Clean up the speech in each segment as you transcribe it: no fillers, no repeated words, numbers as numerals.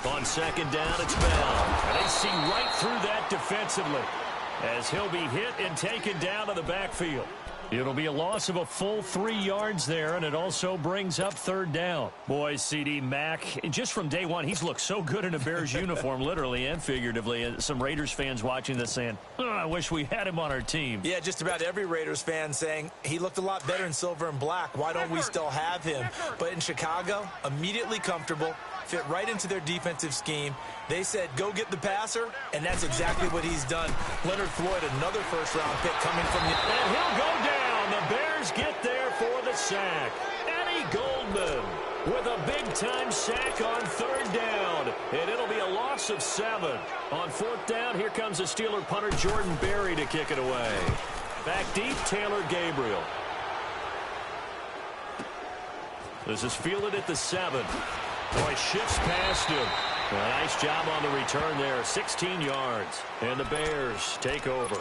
On second down, it's Bell. And they see right through that defensively as he'll be hit and taken down to the backfield. It'll be a loss of a full 3 yards there, and it also brings up third down. Boy, C.D. Mack, just from day one, he's looked so good in a Bears uniform, literally and figuratively. And some Raiders fans watching this saying, oh, I wish we had him on our team. Yeah, just about every Raiders fan saying he looked a lot better in silver and black. Why don't we still have him? But in Chicago, immediately comfortable, fit right into their defensive scheme. They said, go get the passer, and that's exactly what he's done. Leonard Floyd, another first-round pick coming from the... And he'll go down. The Bears get there for the sack. Eddie Goldman with a big-time sack on third down. And it'll be a loss of 7. On fourth down, here comes the Steeler punter Jordan Berry to kick it away. Back deep, Taylor Gabriel. This is fielded at the 7. Boy, shifts past him. A nice job on the return there. 16 yards. And the Bears take over.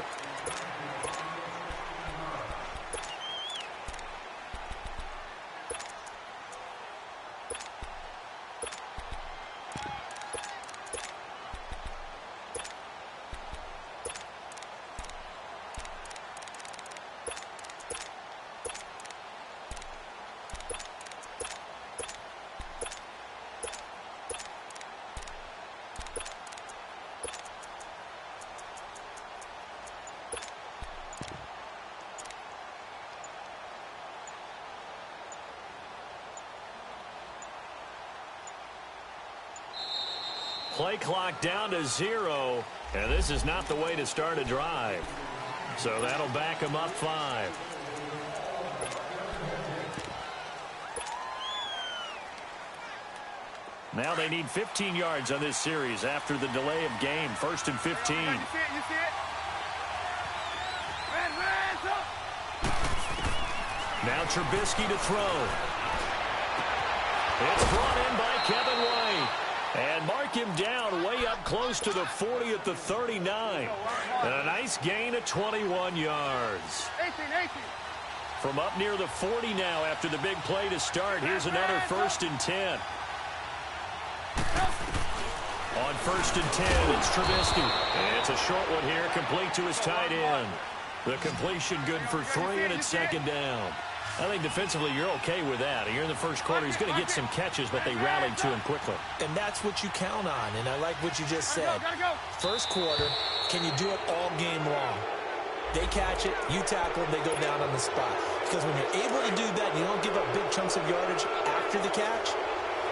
Play clock down to 0, and this is not the way to start a drive. So that'll back them up 5. Now they need 15 yards on this series after the delay of game. 1st and 15. You see it. Now Trubisky to throw. It's brought in by Kevin White. And mark him down way up close to the 40 at the 39. And a nice gain of 21 yards. 18. From up near the 40 now after the big play to start. Here's another 1st and 10. On 1st and 10, it's Trubisky. And it's a short one here, complete to his tight end. The completion good for 3, and it's second down. I think defensively you're okay with that. Here in the first quarter, he's going to get some catches, but they rallied to him quickly. And that's what you count on, and I like what you just said. First quarter, can you do it all game long? They catch it, you tackle them, they go down on the spot. Because when you're able to do that, you don't give up big chunks of yardage after the catch,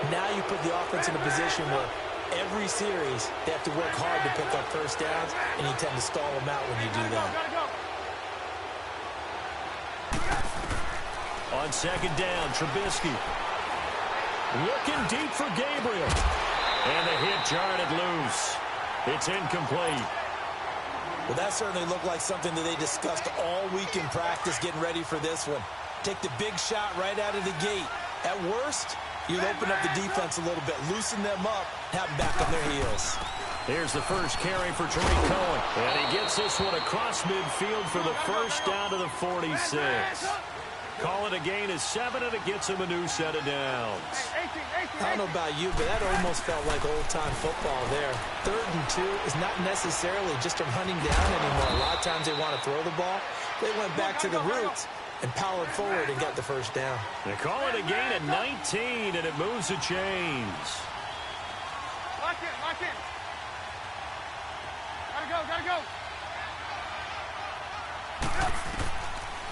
now you put the offense in a position where every series they have to work hard to pick up first downs, and you tend to stall them out when you do that. On second down, Trubisky. Looking deep for Gabriel. And the hit jarred it loose. It's incomplete. Well, that certainly looked like something that they discussed all week in practice getting ready for this one. Take the big shot right out of the gate. At worst, you'd open up the defense a little bit, loosen them up, have them back on their heels. Here's the first carry for Tariq Cohen. And he gets this one across midfield for the first down to the 46. Call it a gain of 7, and it gets him a new set of downs. I don't know about you, but that almost felt like old-time football there. 3rd and 2 is not necessarily just from hunting down anymore. A lot of times they want to throw the ball. They went back to the roots and powered forward and got the first down. They call it a gain of 19, and it moves the chains. Lock in. Gotta go.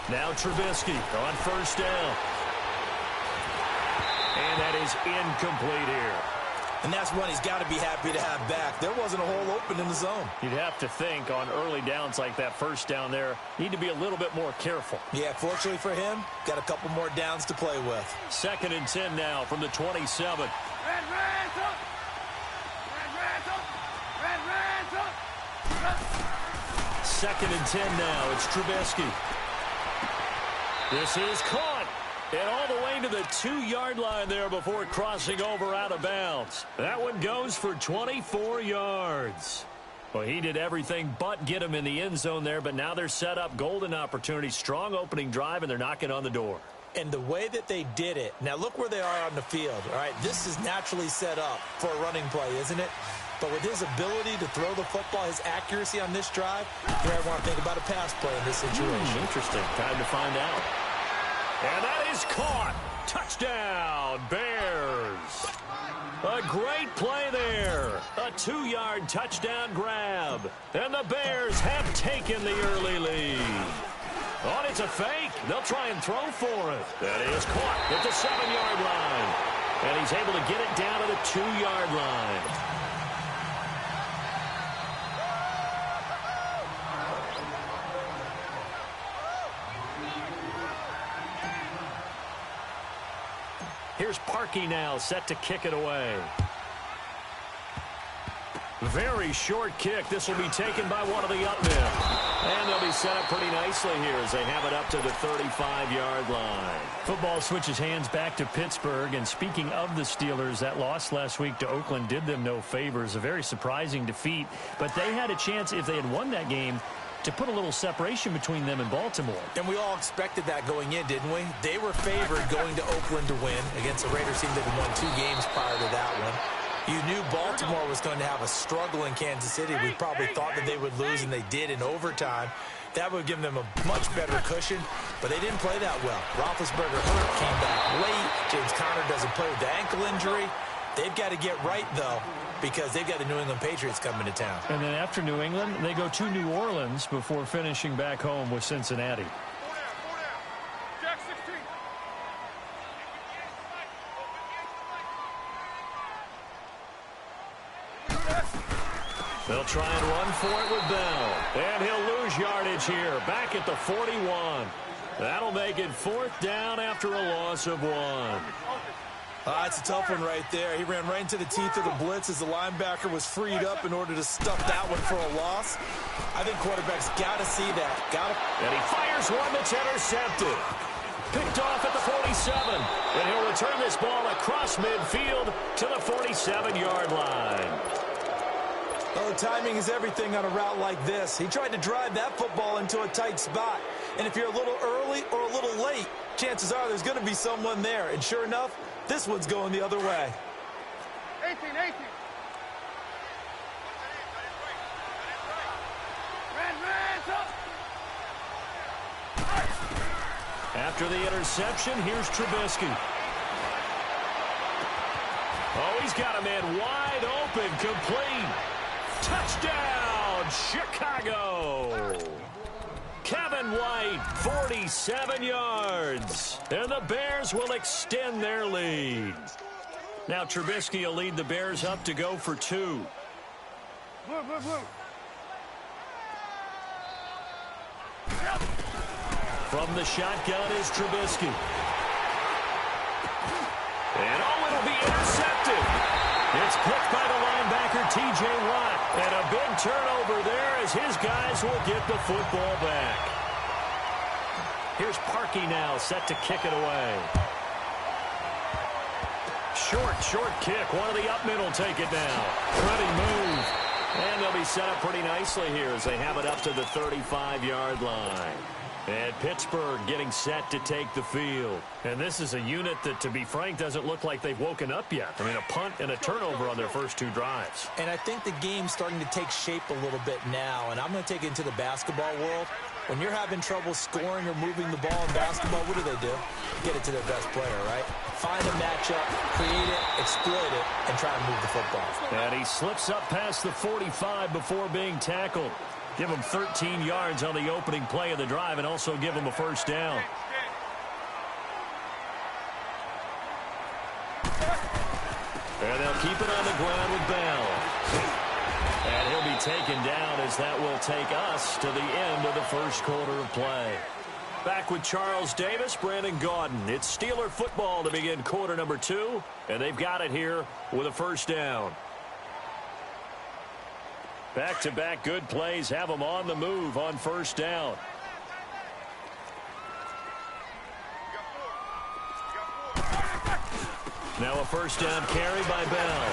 Now Trubisky on first down. And that is incomplete here. And that's one he's got to be happy to have back. There wasn't a hole open in the zone. You'd have to think on early downs like that first down there, need to be a little bit more careful. Yeah, fortunately for him, got a couple more downs to play with. 2nd and 10 now from the 27. Red up. 2nd and 10 now. It's Trubisky. This is caught. And all the way to the 2-yard line there before crossing over out of bounds. That one goes for 24 yards. Well, he did everything but get him in the end zone there, but now they're set up. Golden opportunity, strong opening drive, and they're knocking on the door. And the way that they did it, now look where they are on the field, all right? This is naturally set up for a running play, isn't it? But with his ability to throw the football, his accuracy on this drive, you might want to think about a pass play in this situation. Interesting. Time to find out. And that is caught. Touchdown, Bears. A great play there. A 2-yard touchdown grab. And the Bears have taken the early lead. Oh, it's a fake. They'll try and throw for it. That is caught at the 7-yard line. And he's able to get it down to the 2-yard line. Here's Parkey now, set to kick it away. Very short kick. This will be taken by one of the up men. And they'll be set up pretty nicely here as they have it up to the 35-yard line. Football switches hands back to Pittsburgh. And speaking of the Steelers, that loss last week to Oakland did them no favors. A very surprising defeat. But they had a chance, if they had won that game, to put a little separation between them and Baltimore. And we all expected that going in, didn't we? They were favored going to Oakland to win against the Raiders team that had won 2 games prior to that one. You knew Baltimore was going to have a struggle in Kansas City. We probably thought that they would lose, and they did in overtime. That would give them a much better cushion, but they didn't play that well. Roethlisberger hurt, came back late. James Conner doesn't play with the ankle injury. They've got to get right, though, because they've got the New England Patriots coming to town. And then after New England, they go to New Orleans before finishing back home with Cincinnati. They'll try and run for it with Bell. And he'll lose yardage here, back at the 41. That'll make it 4th down after a loss of 1. That's a tough one right there. He ran right into the teeth of the blitz as the linebacker was freed up in order to stuff that one for a loss. I think quarterbacks got to see that. And he fires one that's intercepted. Picked off at the 47. And he'll return this ball across midfield to the 47-yard line. Oh, timing is everything on a route like this. He tried to drive that football into a tight spot. And if you're a little early or a little late, chances are there's going to be someone there. And sure enough, this one's going the other way. 18. After the interception, here's Trubisky. Oh, he's got a man wide open, complete. Touchdown, Chicago. Kevin White, 47 yards. And the Bears will extend their lead. Now Trubisky will lead the Bears up to go for 2. Blue. From the shotgun is Trubisky. And it'll be intercepted. It's picked by the linebacker, T.J. Watt. And a big turnover there as his guys will get the football back. Here's Parkey now, set to kick it away. Short kick. One of the up men will take it now. Pretty move. And they'll be set up pretty nicely here as they have it up to the 35-yard line. And Pittsburgh getting set to take the field. And this is a unit that, to be frank, doesn't look like they've woken up yet. I mean, a punt and a turnover on their first 2 drives. And I think the game's starting to take shape a little bit now. And I'm going to take it into the basketball world. When you're having trouble scoring or moving the ball in basketball, what do? Get it to their best player, right? Find a matchup, create it, exploit it, and try to move the football. And he slips up past the 45 before being tackled. Give him 13 yards on the opening play of the drive and also give him a first down. And they'll keep it on the ground with Bell. And he'll be taken down as that will take us to the end of the first quarter of play. Back with Charles Davis, Brandon Gaudin. It's Steeler football to begin quarter number 2. And they've got it here with a first down. Back-to-back good plays have them on the move on first down. Now a first down carry by Bell.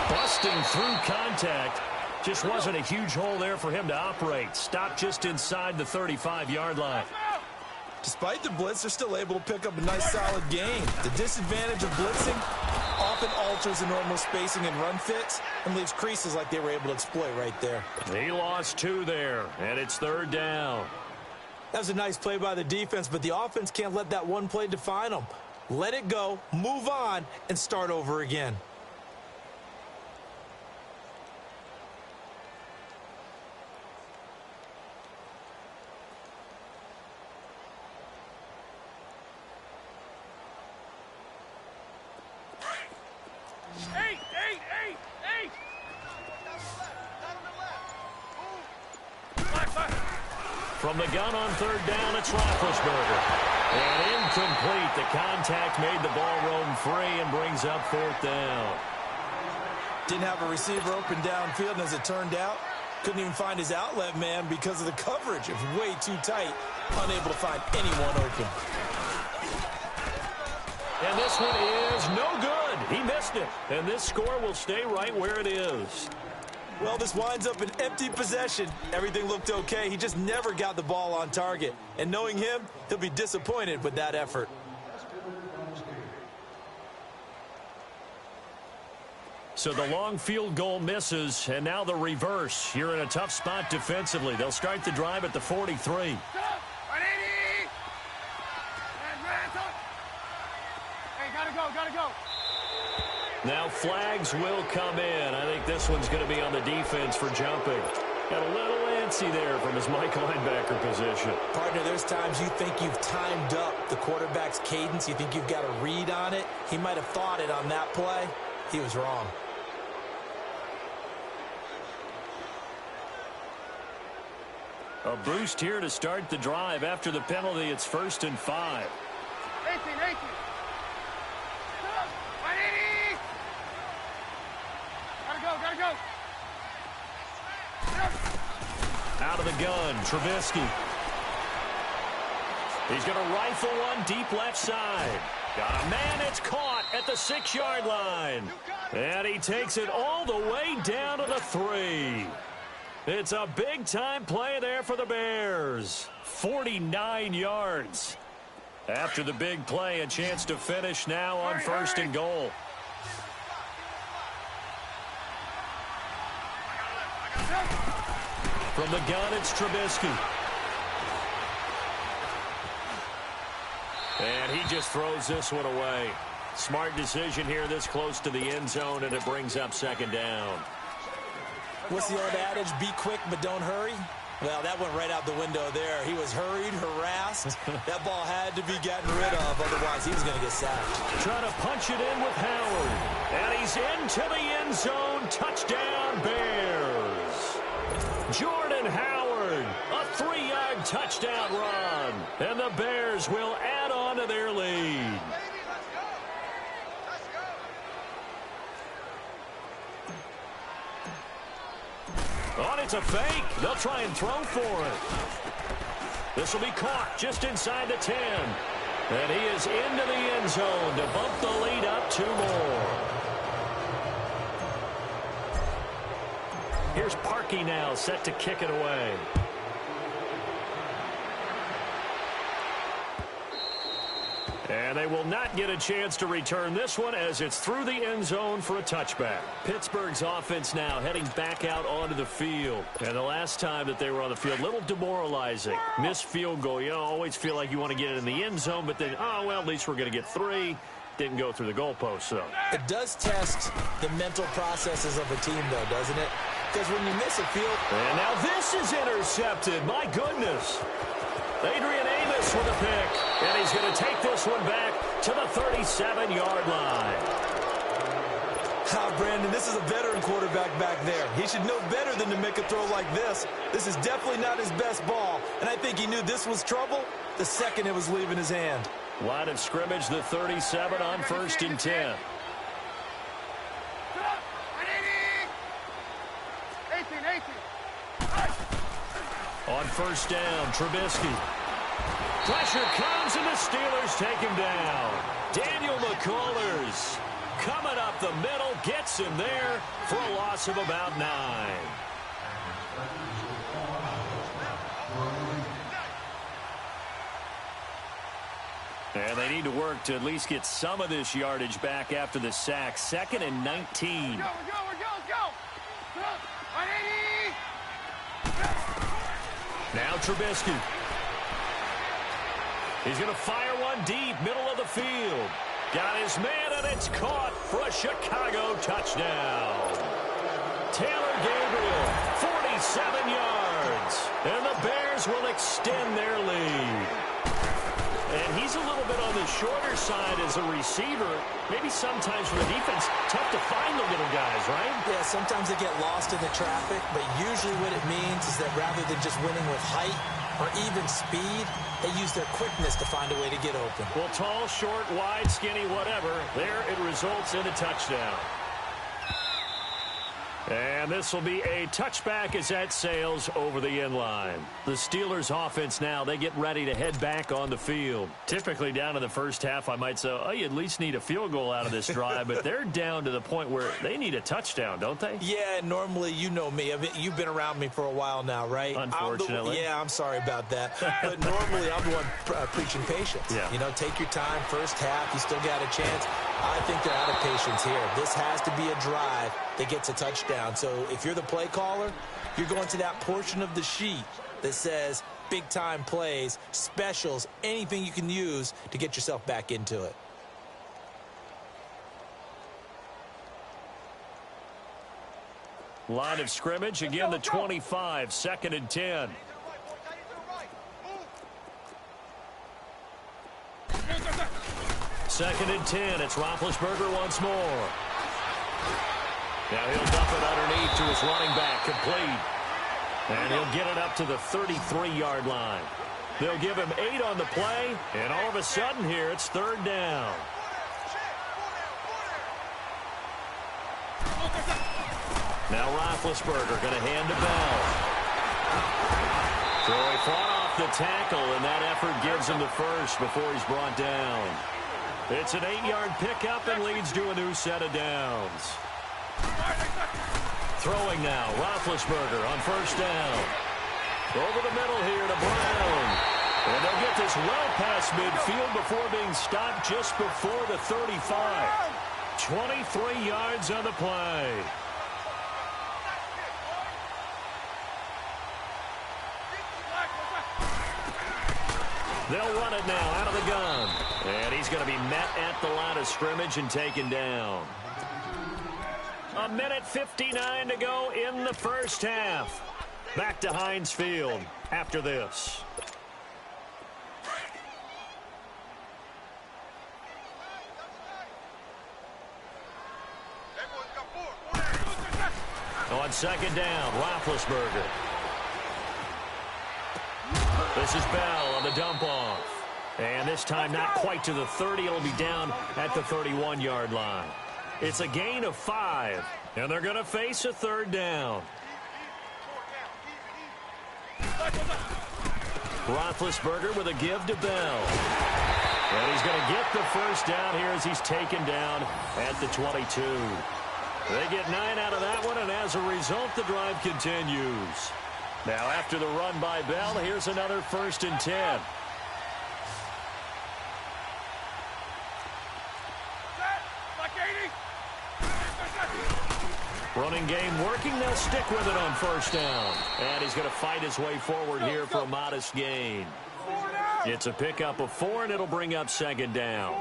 Busting through contact. Just wasn't a huge hole there for him to operate. Stopped just inside the 35-yard line. Despite the blitz, they're still able to pick up a nice, solid gain. The disadvantage of blitzing often alters the normal spacing and run fits and leaves creases like they were able to exploit right there. He lost 2 there, and it's 3rd down. That was a nice play by the defense, but the offense can't let that one play define them. Let it go, move on, and start over again. From the gun on 3rd down, it's Roethlisberger. And incomplete. The contact made the ball roam free and brings up 4th down. Didn't have a receiver open downfield, and as it turned out, couldn't even find his outlet man because of the coverage. It was way too tight, unable to find anyone open. And this one is no good. He missed it. And this score will stay right where it is. Well, this winds up an empty possession. Everything looked okay. He just never got the ball on target. And knowing him, he'll be disappointed with that effort. So the long field goal misses, and now the reverse. You're in a tough spot defensively. They'll start the drive at the 43. Gotta go. Now flags will come in. I think this one's going to be on the defense for jumping. Got a little antsy there from his Mike linebacker position. Partner, there's times you think you've timed up the quarterback's cadence. You think you've got a read on it. He might have thought it on that play. He was wrong. A boost here to start the drive. After the penalty, it's 1st and 5. 18. Gotta go. Out of the gun, Trubisky. He's going to rifle one deep left side. Got a man, it's caught at the 6-yard line. And he takes it all the way down to the 3. It's a big-time play there for the Bears. 49 yards. After the big play, a chance to finish now on 1st and goal. From the gun, it's Trubisky. And he just throws this one away. Smart decision here this close to the end zone, and it brings up 2nd down. What's the old adage? Be quick, but don't hurry. Well, that went right out the window there. He was hurried, harassed. That ball had to be gotten rid of, otherwise he was going to get sacked. Trying to punch it in with Howard. And he's into the end zone. Touchdown, Bears. Jordan Howard, a 3-yard touchdown run. And the Bears will add on to their lead. Oh, it's a fake. They'll try and throw for it. This will be caught just inside the 10. And he is into the end zone to bump the lead up 2 more. Here's Parkey now, set to kick it away. And they will not get a chance to return this one as it's through the end zone for a touchback. Pittsburgh's offense now heading back out onto the field. And the last time that they were on the field, a little demoralizing. Missed field goal. You always feel like you want to get it in the end zone, but then, oh, well, at least we're going to get 3. Didn't go through the goalpost, though. It does test the mental processes of a team, though, doesn't it? Because when you miss a field... And now this is intercepted. My goodness. Adrian Amos with a pick. And he's going to take this one back to the 37-yard line. Brandon, this is a veteran quarterback back there. He should know better than to make a throw like this. This is definitely not his best ball. And I think he knew this was trouble the second it was leaving his hand. Line of scrimmage, the 37 on 1st and 10. On 1st down, Trubisky. Pressure comes, and the Steelers take him down. Daniel McCullers coming up the middle, gets him there for a loss of about 9. And they need to work to at least get some of this yardage back after the sack. 2nd and 19. Let's go. Now Trubisky. He's going to fire one deep, middle of the field. Got his man, and it's caught for a Chicago touchdown. Taylor Gabriel, 47 yards. And the Bears will extend their lead. And he's a little bit on the shorter side as a receiver. Maybe sometimes for the defense, tough to find the little guys, right? Yeah, sometimes they get lost in the traffic, but usually what it means is that rather than just winning with height or even speed, they use their quickness to find a way to get open. Well, tall, short, wide, skinny, whatever, there it results in a touchdown. And this will be a touchback as that sails over the end line. The Steelers offense now, they get ready to head back on the field. Typically down in the first half, I might say, oh, you at least need a field goal out of this drive, but they're down to the point where they need a touchdown, don't they? Yeah, normally, you know me. I mean, you've been around me for a while now, right? Unfortunately. I'm sorry about that. But normally, I'm the one preaching patience. Yeah. You know, take your time, first half, you still got a chance. I think they're out of patience here. This has to be a drive that gets a touchdown. So if you're the play caller, you're going to that portion of the sheet that says big-time plays, specials, anything you can use to get yourself back into it. Line of scrimmage, again the 25, 2nd and 10. Second and 10, it's Roethlisberger once more. Now he'll dump it underneath to his running back, complete. And he'll get it up to the 33-yard line. They'll give him 8 on the play, and all of a sudden here it's 3rd down. Now Roethlisberger going to hand to Bell. So he fought off the tackle, and that effort gives him the first before he's brought down. It's an 8-yard pickup and leads to a new set of downs. Throwing now, Roethlisberger on 1st down. Over the middle here to Brown. And they'll get this well past midfield before being stopped just before the 35. 23 yards on the play. They'll run it now out of the gun. And he's going to be met at the line of scrimmage and taken down. 1:59 to go in the first half. Back to Heinz Field after this. On 2nd down, Roethlisberger. This is Bell on the dump-off. And this time not quite to the 30. It'll be down at the 31-yard line. It's a gain of 5, and they're going to face a 3rd down. Roethlisberger with a give to Bell. And he's going to get the first down here as he's taken down at the 22. They get 9 out of that one, and as a result, the drive continues. Now, after the run by Bell, here's another 1st and 10. Running game working. They'll stick with it on 1st down. And he's going to fight his way forward here for a modest gain. It's a pickup of 4, and it'll bring up 2nd down.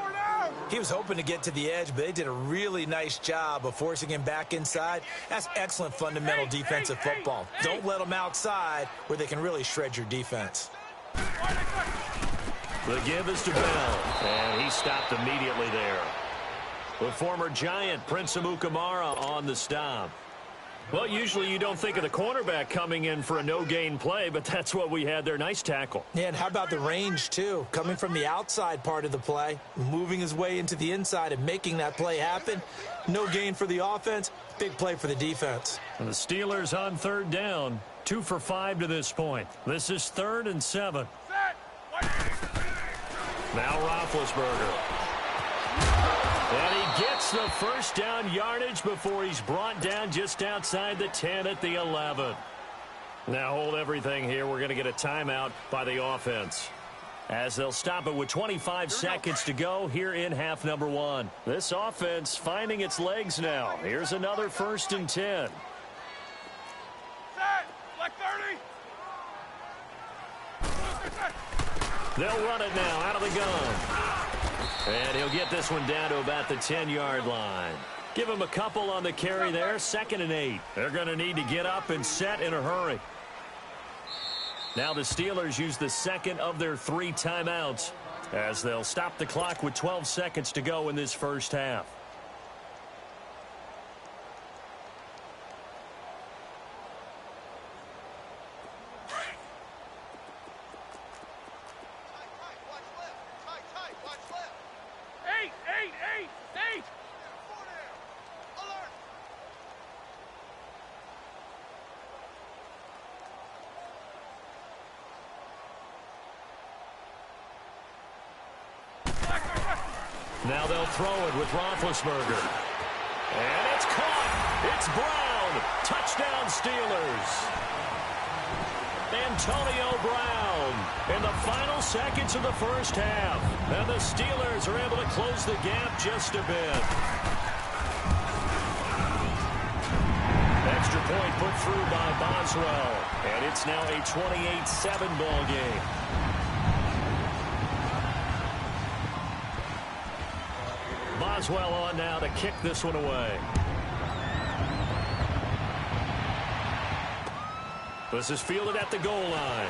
He was hoping to get to the edge, but they did a really nice job of forcing him back inside. That's excellent fundamental defensive football. Don't let them outside where they can really shred your defense. The give is to Bell, and he stopped immediately there. The former Giant, Prince Amukamara, on the stop. Well, usually you don't think of the cornerback coming in for a no-gain play, but that's what we had there. Nice tackle. Yeah, and how about the range, too? Coming from the outside part of the play, moving his way into the inside and making that play happen. No gain for the offense, big play for the defense. And the Steelers on 3rd down, 2 for 5 to this point. This is 3rd and 7. Now Roethlisberger. And he gets the first down yardage before he's brought down just outside the 10 at the 11. Now hold everything here. We're going to get a timeout by the offense. as they'll stop it with 25 seconds to go here in half number one. This offense finding its legs now. Here's another 1st and 10. Set. Like 30. They'll run it now out of the gun. And he'll get this one down to about the 10-yard line. Give him a couple on the carry there. 2nd and 8. They're going to need to get up and set in a hurry. Now the Steelers use the 2nd of their 3 timeouts as they'll stop the clock with 12 seconds to go in this first half. Now they'll throw it with Roethlisberger. And it's caught. It's Brown. Touchdown Steelers. Antonio Brown in the final seconds of the first half. And the Steelers are able to close the gap just a bit. Extra point put through by Boswell. And it's now a 28-7 ball game. Boswell on now to kick this one away. This is fielded at the goal line.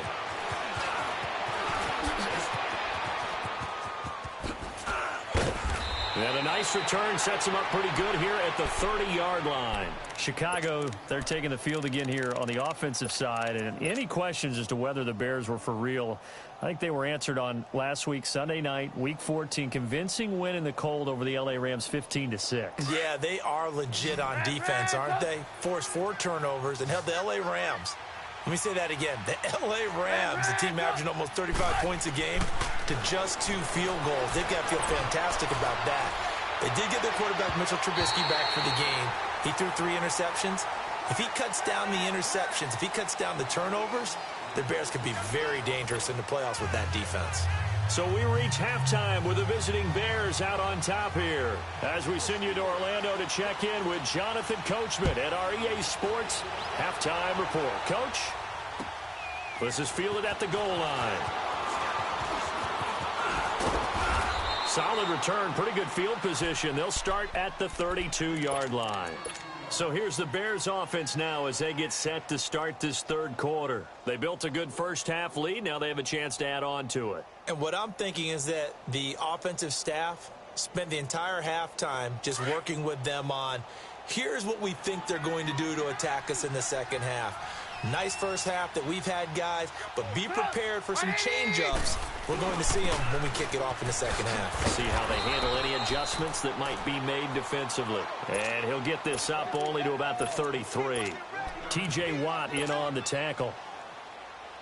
And a nice return sets him up pretty good here at the 30-yard line. Chicago, they're taking the field again here on the offensive side. And any questions as to whether the Bears were for real, I think they were answered on last week, Sunday night, Week 14. Convincing win in the cold over the L.A. Rams 15-6. Yeah, they are legit on defense, aren't they? Forced 4 turnovers and held the L.A. Rams. Let me say that again. The L.A. Rams, a team averaging almost 35 points a game, to just 2 field goals. They've got to feel fantastic about that. They did get their quarterback, Mitchell Trubisky, back for the game. He threw 3 interceptions. If he cuts down the interceptions, if he cuts down the turnovers, the Bears could be very dangerous in the playoffs with that defense. So we reach halftime with the visiting Bears out on top here. As we send you to Orlando to check in with Jonathan Coachman at our EA Sports Halftime Report. Coach, this is fielded at the goal line. Solid return, pretty good field position. They'll start at the 32-yard line. So here's the Bears offense now as they get set to start this third quarter. They built a good first half lead. Now they have a chance to add on to it. And what I'm thinking is that the offensive staff spent the entire halftime just working with them on, here's what we think they're going to do to attack us in the second half. Nice first half that we've had, guys, but be prepared for some change-ups. We're going to see them when we kick it off in the second half. See how they handle any adjustments that might be made defensively. And he'll get this up only to about the 33. T.J. Watt in on the tackle.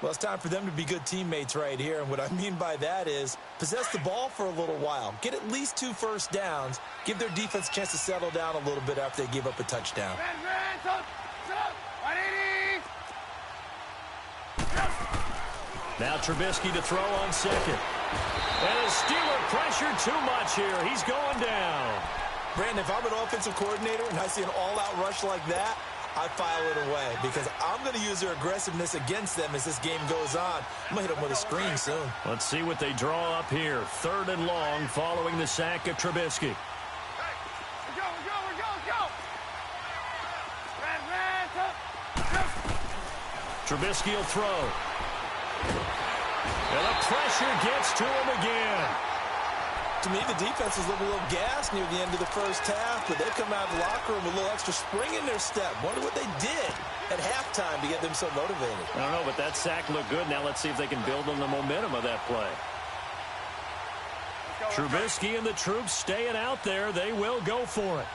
Well, it's time for them to be good teammates right here. And what I mean by that is possess the ball for a little while. Get at least 2 first downs. Give their defense a chance to settle down a little bit after they give up a touchdown. Now Trubisky to throw on second. And a Steeler pressure too much here. He's going down. Brandon, if I'm an offensive coordinator and I see an all-out rush like that, I file it away because I'm going to use their aggressiveness against them as this game goes on. I'm going to hit them with a screen soon. Let's see what they draw up here. 3rd and long following the sack of Trubisky. Hey, go. Trubisky will throw. And the pressure gets to him again. To me, the defense is a little gas near the end of the first half, but they come out of the locker room with a little extra spring in their step. Wonder what they did at halftime to get them so motivated. I don't know, but that sack looked good. Now let's see if they can build on the momentum of that play. Trubisky and the troops staying out there. They will go for it.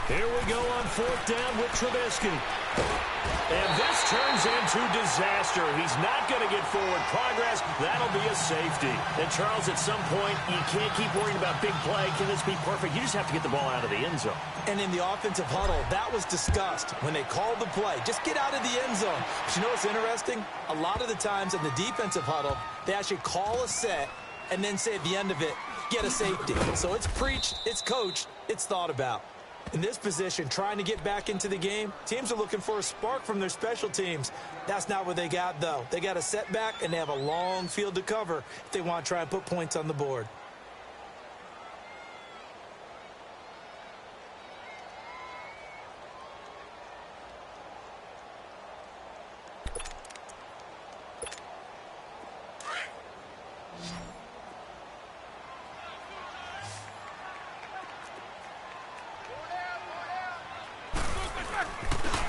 Here we go on 4th down with Trubisky. And this turns into disaster. He's not going to get forward progress. That'll be a safety. And, Charles, at some point, you can't keep worrying about big play. Can this be perfect? You just have to get the ball out of the end zone. And in the offensive huddle, that was discussed when they called the play. Just get out of the end zone. But you know what's interesting? A lot of the times in the defensive huddle, they actually call a set and then say at the end of it, get a safety. So it's preached, it's coached, it's thought about. In this position, trying to get back into the game, teams are looking for a spark from their special teams. That's not what they got, though. They got a setback, and they have a long field to cover if they want to try and put points on the board.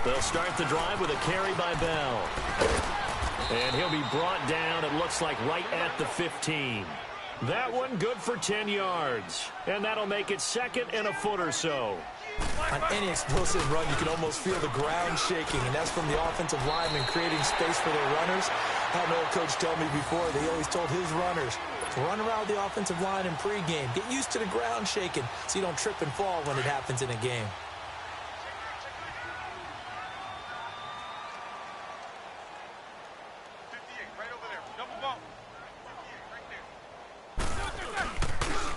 They'll start the drive with a carry by Bell. And he'll be brought down, it looks like, right at the 15. That one good for 10 yards. And that'll make it second and a foot or so. On any explosive run, you can almost feel the ground shaking, and that's from the offensive linemen creating space for their runners. I had an old coach tell me before, they always told his runners to run around the offensive line in pregame. Get used to the ground shaking so you don't trip and fall when it happens in a game.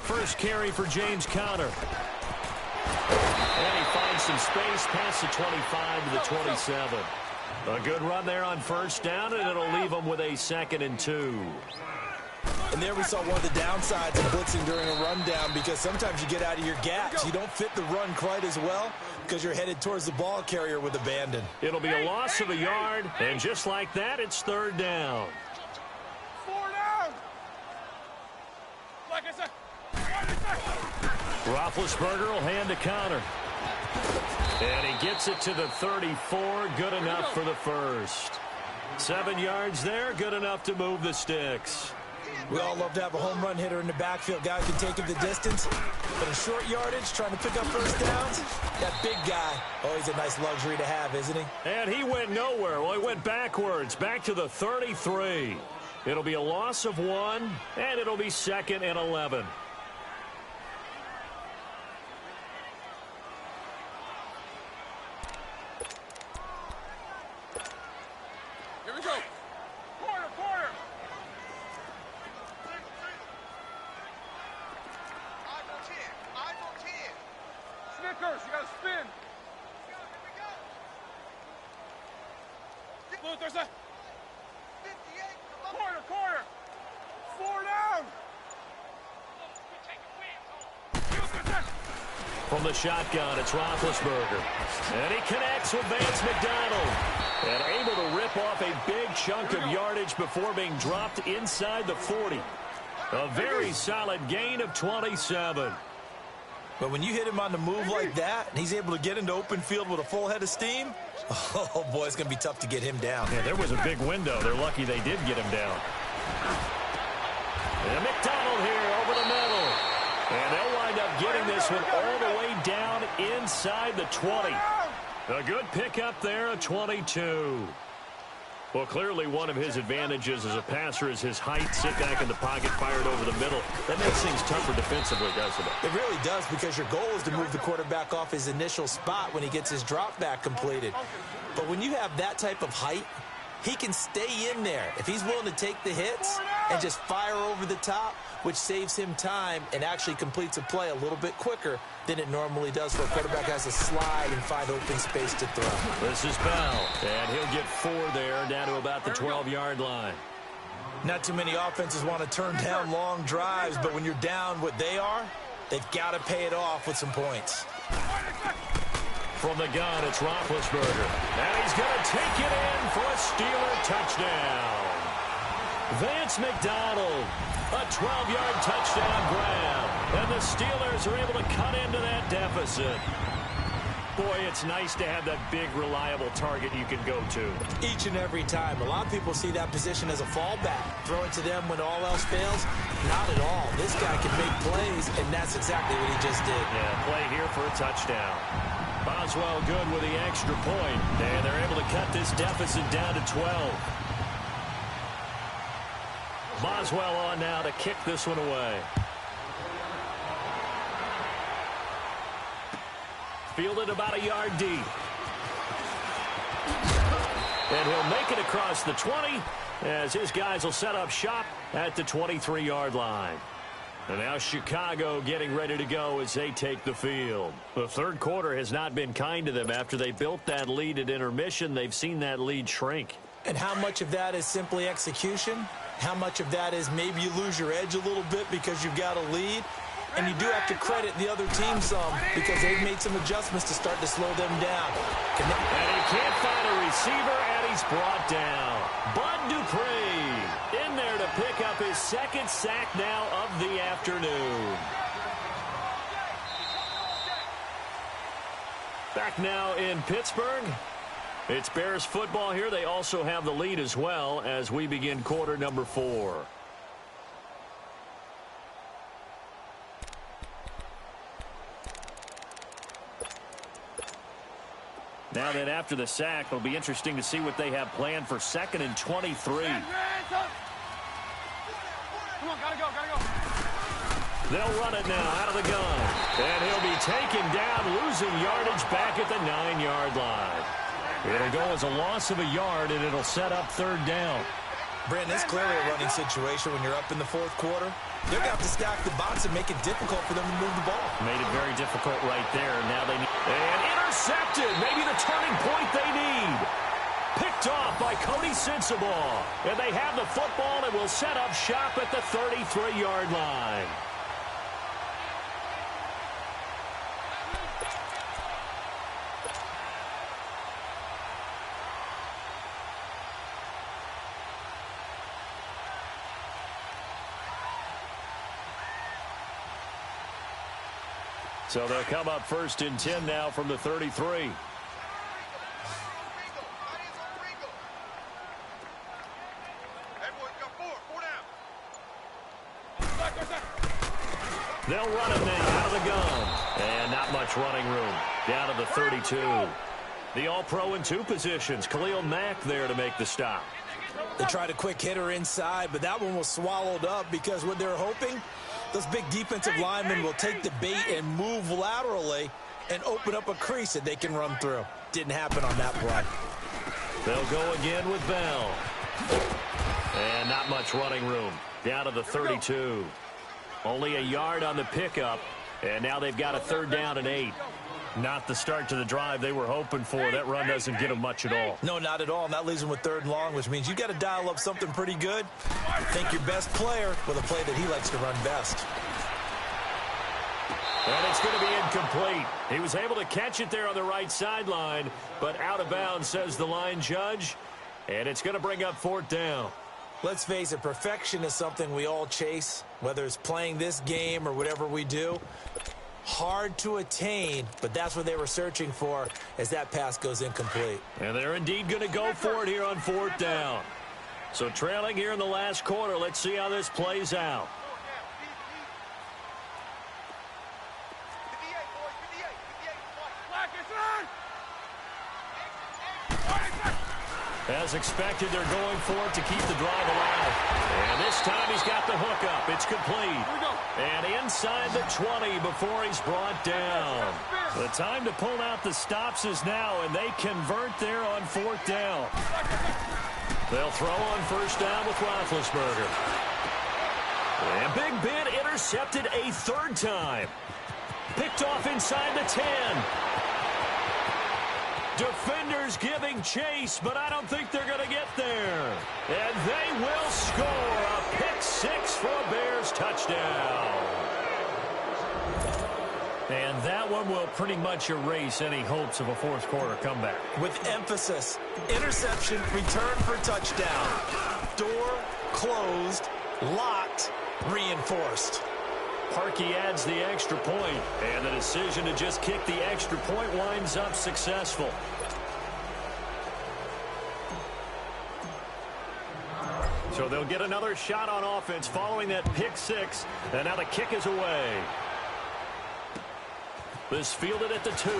First carry for James Conner. And he finds some space past the 25 to the 27. A good run there on first down, and it'll leave him with a 2nd and 2. And there we saw one of the downsides of blitzing during a rundown, because sometimes you get out of your gaps. You don't fit the run quite as well because you're headed towards the ball carrier with abandon. It'll be a loss of a yard, and just like that, it's 3rd down. 4 down. Like I said. Roethlisberger will hand to Conner. And he gets it to the 34. Good enough for the first. 7 yards there. Good enough to move the sticks. We all love to have a home run hitter in the backfield. Guy can take it the distance. But in short yardage, trying to pick up first downs, that big guy, always a nice luxury to have, isn't he? And he went nowhere. Well, he went backwards, back to the 33. It'll be a loss of 1, and it'll be 2nd and 11. Here we go. Corner. Eyes on 10. Snickers, you gotta spin. Blue, there's a 58. Corner. 4 down. From the shotgun, it's Roethlisberger. And he connects with Vance McDonald. And able to rip off a big chunk of yardage before being dropped inside the 40. A very solid gain of 27. But when you hit him on the move like that, and he's able to get into open field with a full head of steam, oh, boy, it's going to be tough to get him down. Yeah, there was a big window. They're lucky they did get him down. And McDonald here over the middle. And they'll wind up getting this one all the way down inside the 20. A good pickup there, a 22. Well, clearly one of his advantages as a passer is his height. Sit back in the pocket, fired over the middle. That makes things tougher defensively, doesn't it? It really does, because your goal is to move the quarterback off his initial spot when he gets his drop back completed. But when you have that type of height, he can stay in there if he's willing to take the hits and just fire over the top, which saves him time and actually completes a play a little bit quicker than it normally does for a quarterback has to slide and find open space to throw. This is Bell, and he'll get 4 there, down to about the 12-yard line. Not too many offenses want to turn down long drives, but when you're down what they are, they've got to pay it off with some points. From the gun, it's Roethlisberger. And he's going to take it in for a Steeler touchdown. Vance McDonald, a 12-yard touchdown grab. And the Steelers are able to cut into that deficit. Boy, it's nice to have that big, reliable target you can go to. Each and every time. A lot of people see that position as a fallback. Throw it to them when all else fails. Not at all. This guy can make plays, and that's exactly what he just did. Yeah, play here for a touchdown. Boswell good with the extra point, and they're able to cut this deficit down to 12. Boswell on now to kick this one away. Fielded about a yard deep. And he'll make it across the 20 as his guys will set up shop at the 23-yard line. And now Chicago getting ready to go as they take the field. The third quarter has not been kind to them. After they built that lead at intermission, they've seen that lead shrink. And how much of that is simply execution? How much of that is maybe you lose your edge a little bit because you've got a lead? And you do have to credit the other team some because they've made some adjustments to start to slow them down. And he can't find a receiver, and he's brought down. Bud Dupree in there to pick up his second sack now of the afternoon. Back now in Pittsburgh. It's Bears football here. They also have the lead as well as we begin quarter number 4. Now that after the sack, it'll be interesting to see what they have planned for 2nd and 23. Come on, gotta go. They'll run it now out of the gun. And he'll be taken down, losing yardage back at the 9-yard line. It'll go as a loss of a yard, and it'll set up 3rd down. Brandon, it's clearly a running situation when you're up in the 4th quarter. They're going to have to stack the box and make it difficult for them to move the ball. Made it very difficult right there. Now they need... And intercepted. Maybe the turning point they need. Picked off by Cody Sensabaugh. And they have the football and will set up shop at the 33-yard line. So they'll come up 1st and 10 now from the 33. They'll run it now out of the gun. And not much running room. Down to the 32. The All-Pro in 2 positions. Khalil Mack there to make the stop. They tried a quick hitter inside, but that one was swallowed up because what they're hoping, those big defensive linemen will take the bait and move laterally and open up a crease that they can run through. Didn't happen on that play. They'll go again with Bell. And not much running room. Down to the 32. Only a yard on the pickup. And now they've got a 3rd down and 8. Not the start to the drive they were hoping for. That run doesn't get them much at all. No, not at all. And that leaves them with 3rd and long, which means you got to dial up something pretty good. Think your best player with a play that he likes to run best. And it's going to be incomplete. He was able to catch it there on the right sideline, but out of bounds, says the line judge. And it's going to bring up 4th down. Let's face it, perfection is something we all chase, whether it's playing this game or whatever we do. Hard to attain, but that's what they were searching for as that pass goes incomplete. And they're indeed going to go for it here on 4th down. So trailing here in the last quarter, let's see how this plays out. As expected, they're going for it to keep the drive alive. And this time he's got the hook up. It's complete. And inside the 20 before he's brought down. The time to pull out the stops is now, and they convert there on 4th down. They'll throw on 1st down with Roethlisberger. And Big Ben intercepted a 3rd time. Picked off inside the 10. Defenders giving chase, but I don't think they're going to get there. And they will score a pick 6 for a Bears touchdown. And that one will pretty much erase any hopes of a 4th quarter comeback. With emphasis, interception, return for touchdown. Door closed, locked, reinforced. Parkey adds the extra point, and the decision to just kick the extra point winds up successful. So they'll get another shot on offense following that pick 6, and now the kick is away. This fielded at the 2.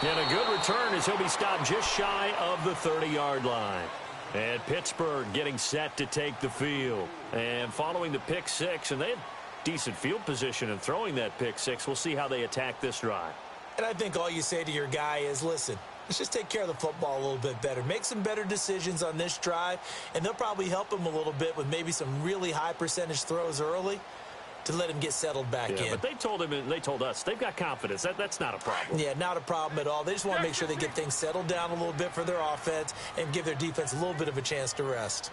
And a good return as he'll be stopped just shy of the 30-yard line. And Pittsburgh getting set to take the field. And following the pick six, and they had decent field position in throwing that pick six. We'll see how they attack this drive. And I think all you say to your guy is, listen, let's just take care of the football a little bit better. Make some better decisions on this drive, and they'll probably help him a little bit with maybe some really high percentage throws early to let him get settled back in. But they told him, and they told us, they've got confidence. That's not a problem. Yeah, not a problem at all. They just want to make sure they get things settled down a little bit for their offense and give their defense a little bit of a chance to rest.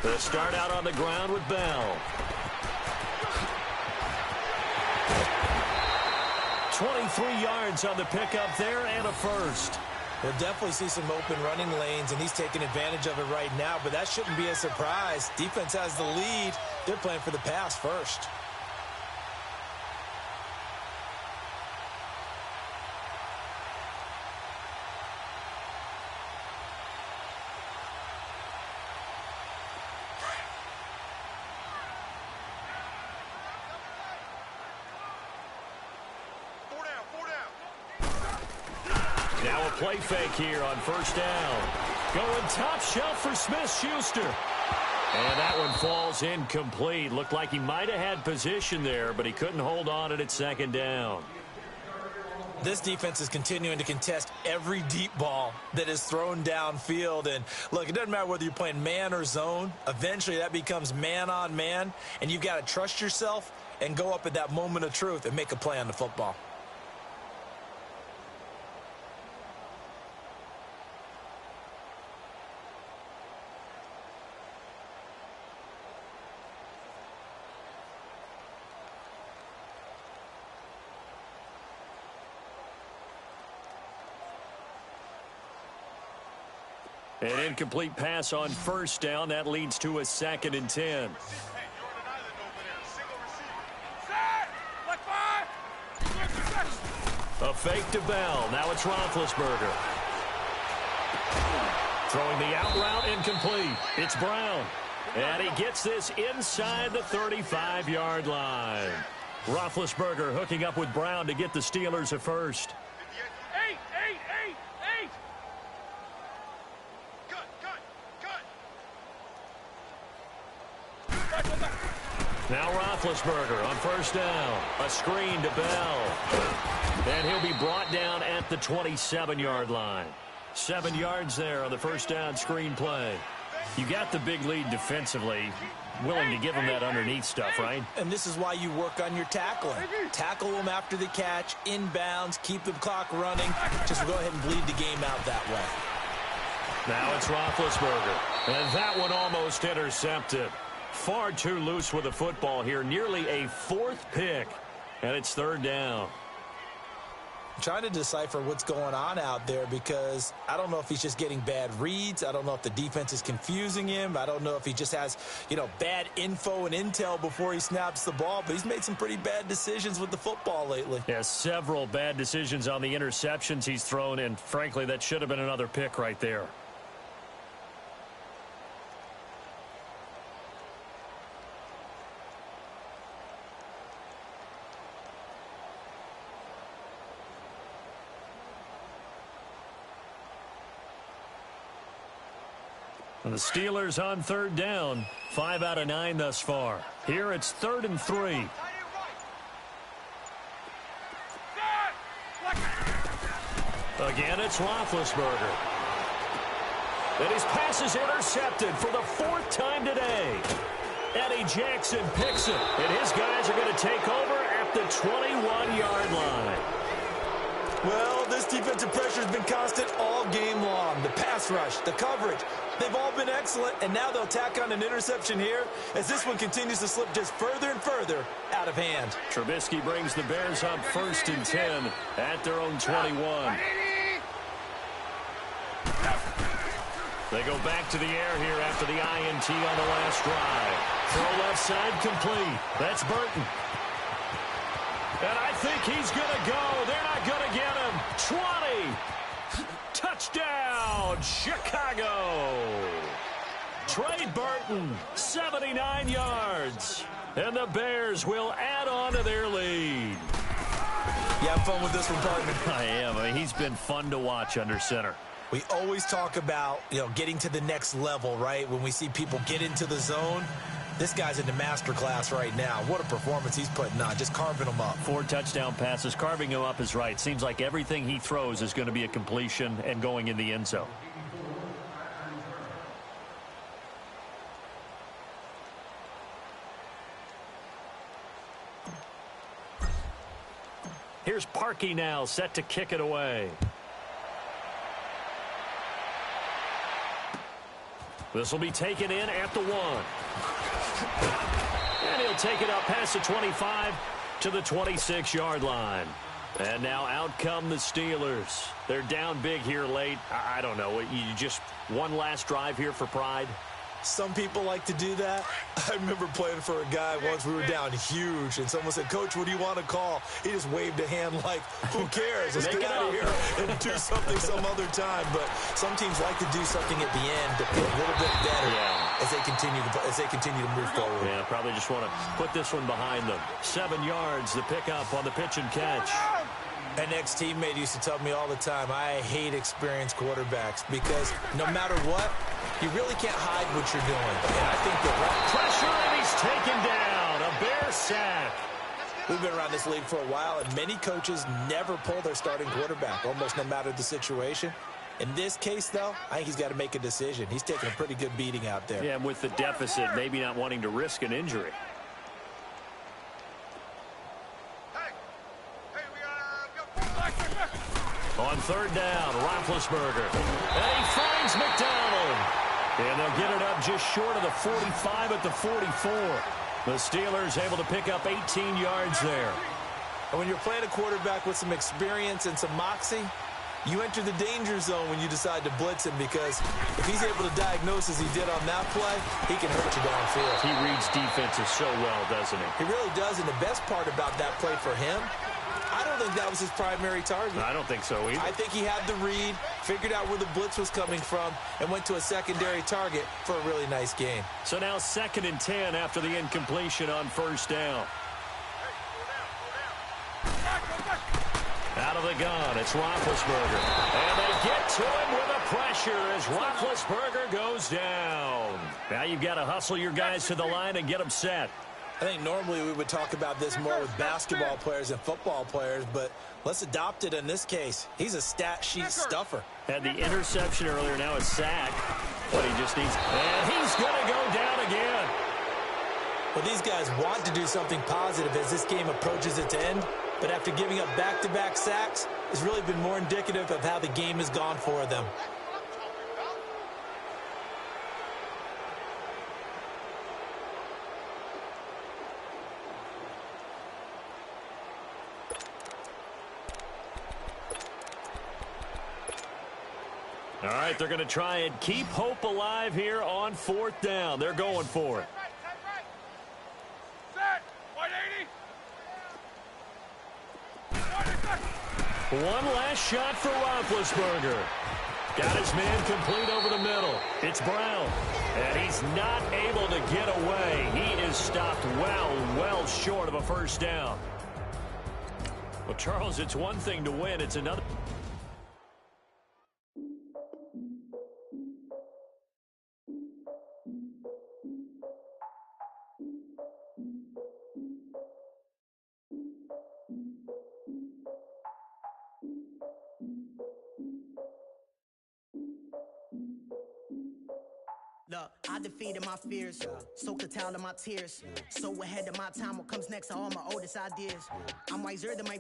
They'll start out on the ground with Bell. 23 yards on the pickup there and a first. We'll definitely see some open running lanes, and he's taking advantage of it right now, but that shouldn't be a surprise. Defense has the lead. They're playing for the pass first. Now a play fake here on first down. Going top shelf for Smith-Schuster. And that one falls incomplete. Looked like he might have had position there, but he couldn't hold on at second down. This defense is continuing to contest every deep ball that is thrown downfield. And, look, it doesn't matter whether you're playing man or zone. Eventually that becomes man on man, and you've got to trust yourself and go up at that moment of truth and make a play on the football. An incomplete pass on first down. That leads to a 2nd and 10. A fake to Bell. Now it's Roethlisberger. Throwing the out route, incomplete. It's Brown. And he gets this inside the 35-yard line. Roethlisberger hooking up with Brown to get the Steelers a first. Now Roethlisberger on first down. A screen to Bell. And he'll be brought down at the 27-yard line. 7 yards there on the first down screen play. You got the big lead defensively. Willing to give them that underneath stuff, right? And this is why you work on your tackling. Tackle them after the catch, inbounds, keep the clock running. Just go ahead and bleed the game out that way. Now it's Roethlisberger. And that one almost intercepted. Far too loose with the football here. Nearly a 4th pick. And it's 3rd down. I'm trying to decipher what's going on out there because I don't know if he's just getting bad reads. I don't know if the defense is confusing him. I don't know if he just has, bad info and intel before he snaps the ball. But he's made some pretty bad decisions with the football lately. Yeah, several bad decisions on the interceptions he's thrown. And frankly, that should have been another pick right there. And the Steelers on 3rd down. 5 out of 9 thus far. Here it's 3rd and 3. Again, it's Roethlisberger. And his pass is intercepted for the 4th time today. Eddie Jackson picks it. And his guys are going to take over at the 21-yard line. Well, this defensive pressure has been constant all game long. The pass rush, the coverage, they've all been excellent, and now they'll tack on an interception here as this one continues to slip just further and further out of hand. Trubisky brings the Bears up 1st and 10 at their own 21. They go back to the air here after the INT on the last drive. Throw left side complete. That's Burton. And I think he's going to go. They're not going to get him. 20. Touchdown, Chicago. Trey Burton, 79 yards. And the Bears will add on to their lead. You have fun with this one, partner? I am. I mean, he's been fun to watch under center. We always talk about, getting to the next level, right? When we see people get into the zone, this guy's in the master class right now. What a performance he's putting on, just carving them up. 4 touchdown passes. Carving him up is right. Seems like everything he throws is going to be a completion and going in the end zone. Here's Parkey now, set to kick it away. This will be taken in at the 1. And he'll take it up past the 25 to the 26-yard line. And now out come the Steelers. They're down big here late. I don't know. You just one last drive here for pride? Some people like to do that. I remember playing for a guy once. We were down huge, and someone said, "Coach, what do you want to call?" He just waved a hand like, "Who cares? Let's get out of here and do something some other time." But some teams like to do something at the end to feel a little bit better as they continue to move forward. Yeah, probably just want to put this one behind them. 7 yards, the pickup on the pitch and catch. An ex-teammate used to tell me all the time, I hate experienced quarterbacks because no matter what, you really can't hide what you're doing. And I think that pressure, and he's taken down. A Bear sack. We've been around this league for a while, and many coaches never pull their starting quarterback, almost no matter the situation. In this case, though, I think he's got to make a decision. He's taking a pretty good beating out there. Yeah, and with the deficit, maybe not wanting to risk an injury. On 3rd down, Roethlisberger. And he finds McDonald. And they'll get it up just short of the 45 at the 44. The Steelers able to pick up 18 yards there. And when you're playing a quarterback with some experience and some moxie, you enter the danger zone when you decide to blitz him, because if he's able to diagnose as he did on that play, he can hurt you downfield. He reads defenses so well, doesn't he? He really does, and the best part about that play for him, I don't think that was his primary target. I don't think so either. I think he had the read, figured out where the blitz was coming from, and went to a secondary target for a really nice gain. So now 2nd and 10 after the incompletion on 1st down. Out of the gun, it's Roethlisberger. And they get to him with a pressure as Roethlisberger goes down. Now you've got to hustle your guys to the line and get them set. I think normally we would talk about this more with basketball players and football players, but let's adopt it in this case. He's a stat sheet stuffer. Had the interception earlier, now a sack. But he just needs... And he's going to go down again. Well, these guys want to do something positive as this game approaches its end, but after giving up back-to-back sacks, it's really been more indicative of how the game has gone for them. All right, they're going to try and keep hope alive here on 4th down. They're going for it. Set. 180. One last shot for Roethlisberger. Got his man complete over the middle. It's Brown. And he's not able to get away. He is stopped well short of a 1st down. Well, Charles, it's one thing to win. It's another... Look, I defeated my fears, soaked a towel in my tears. So ahead of my time, what comes next are all my oldest ideas. I'm wiser than my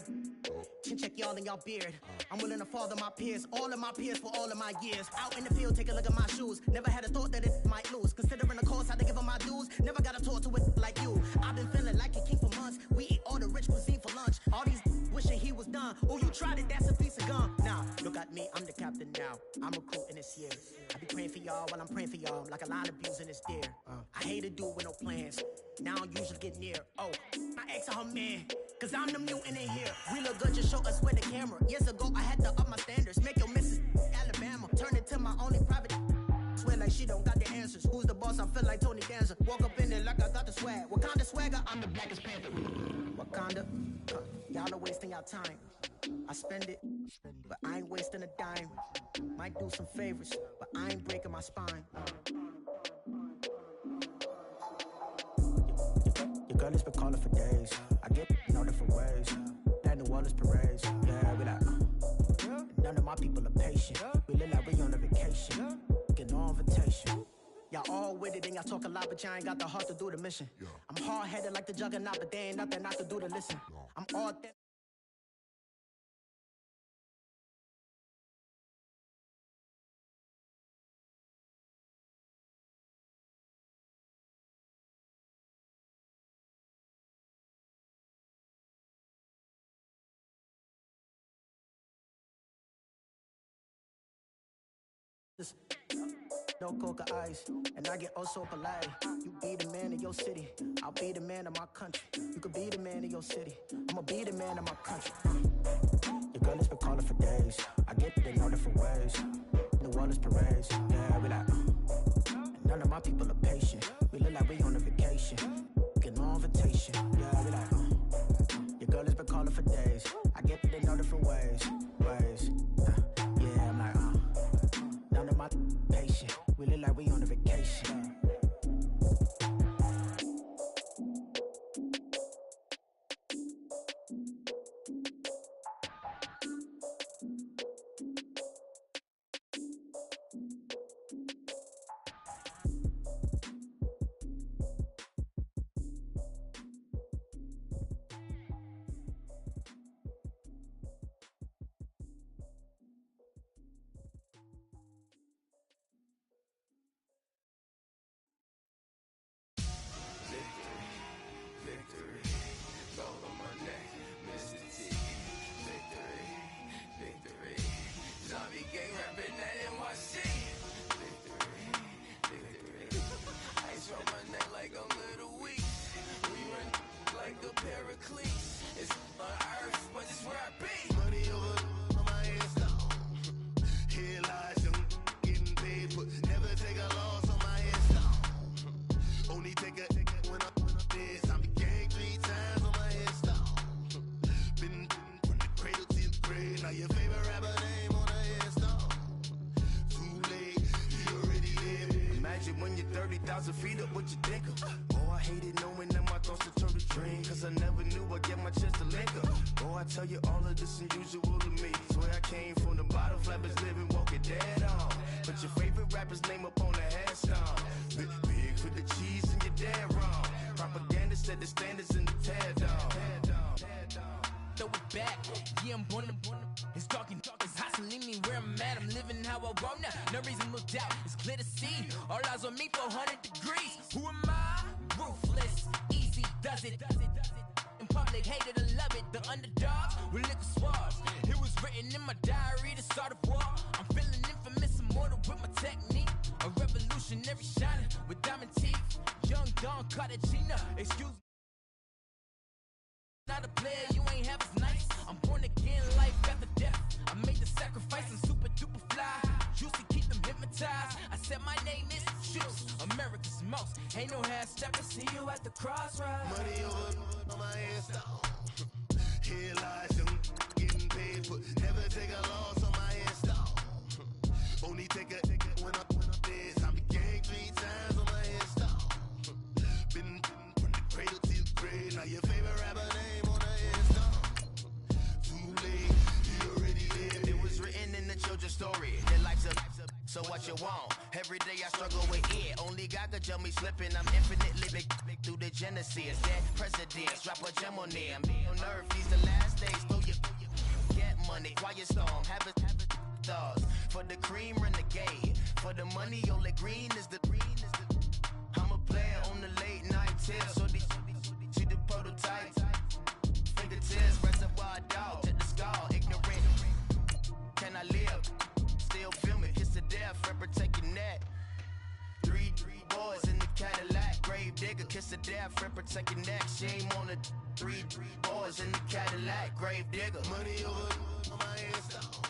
chin check y'all in y'all beard. I'm willing to father my peers, all of my peers for all of my years. Out in the field, take a look at my shoes. Never had a thought that it might lose. Considering the cost, had to give them my dues. Never got to talk to it like you. I've been feeling like a king for months. We eat all the rich cuisine for lunch. All these wishing he was done. Oh, you tried it, that's a piece of gum. Now, look at me, I'm the captain now. I'm recruiting this year. I be praying for y'all while I'm praying for y'all. Like a line of abusing this deer. I hate a dude with no plans. Now I usually get near. Oh, I ask her man, cause I'm the mutant in here. We look good, just show us where the camera. Years ago, I had to up my standards. Make your missus Alabama. Turn it to my only private. Swear like she don't got the answers. Who's the boss? I feel like Tony Danza. Walk up in it like I got the swag. Wakanda swagger, I'm the blackest panther. Wakanda, y'all are wasting your time. I spend it, but I ain't wasting a dime. Might do some favors, but I ain't breaking my spine. Your girl has been calling for days. I get in all different ways. That New Orleans parades. Yeah, we like, none of my people are patient. We look like we on a vacation. Get no invitation. Y'all all with it and y'all talk a lot, but y'all ain't got the heart to do the mission. I'm hard-headed like the juggernaut, but there ain't nothing I can do to listen. I'm all that. No coca ice, and I get oh so polite. You be the man of your city, I'll be the man of my country. You could be the man of your city, I'ma be the man of my country. Your girl has been calling for days. I get it in all different ways. New Orleans parades, yeah, we like, none of my people are patient. We look like we on a vacation. Get no invitation, yeah, we like, your girl has been calling for days. I get it in all different ways. Yeah, I'm like, none of my patient. We look like we on a vacation. Feet up, what you think of? Oh, I hated knowing that my thoughts would turn to dream. Cause I never knew I'd get my chance to link up. Oh, I tell you all of this unusual to me. Swear I came from the bottom, flappers living, walking dead on. Put your favorite rapper's name up on the headstone. Big for the cheese and you're dead wrong. Propaganda set the standards in the tear down. Throw it back, yeah, I'm born to. It's talking, it's hustling me where I'm at. I'm living how I want now. No reason to look doubt, it's clear to see. All eyes on me for 100 degrees. Who am I? Ruthless, easy does it. In public, hated or love it. The underdogs with liquor swabs. It was written in my diary to start a war. I'm feeling infamous, immortal with my technique. A revolutionary shining with diamond teeth. Young Don Cartagena, excuse me. Not a player, you ain't half as nice. I'm born again, life after death. I made the sacrifice, I'm super duper fly. Juicy, keep them hypnotized. I said my name is Juice, America's most. Ain't no half step, I see you at the crossroads. Money over on my headstone. Here lies them getting paid, but never take a loss on my headstone. Only take a when I'm dead. I'm the gang 3 times on my headstone. Been from the cradle to the grave. Now your favorite rapper name on the headstone. Too late, you already lived. It was written in the children's story. Their life's a so what you want? Every day I struggle with it. Only God could tell me slipping. I'm infinitely big through the genesis. Dead presidents, drop a gem on them. On earth, these the last days. Throw your get money, quiet storm. Have a thoughts for the cream renegade. For the money, only green is the. I'm a player on the late night tip. So see the prototype. Fingertips, reservoir dog to the skull. Ignorant. Can I live? Still film it, kiss to death, and protect your neck. Three boys in the Cadillac, grave digger, kiss to death, and protect your neck. Shame on the three boys in the Cadillac, grave digger. Money over on my headstone.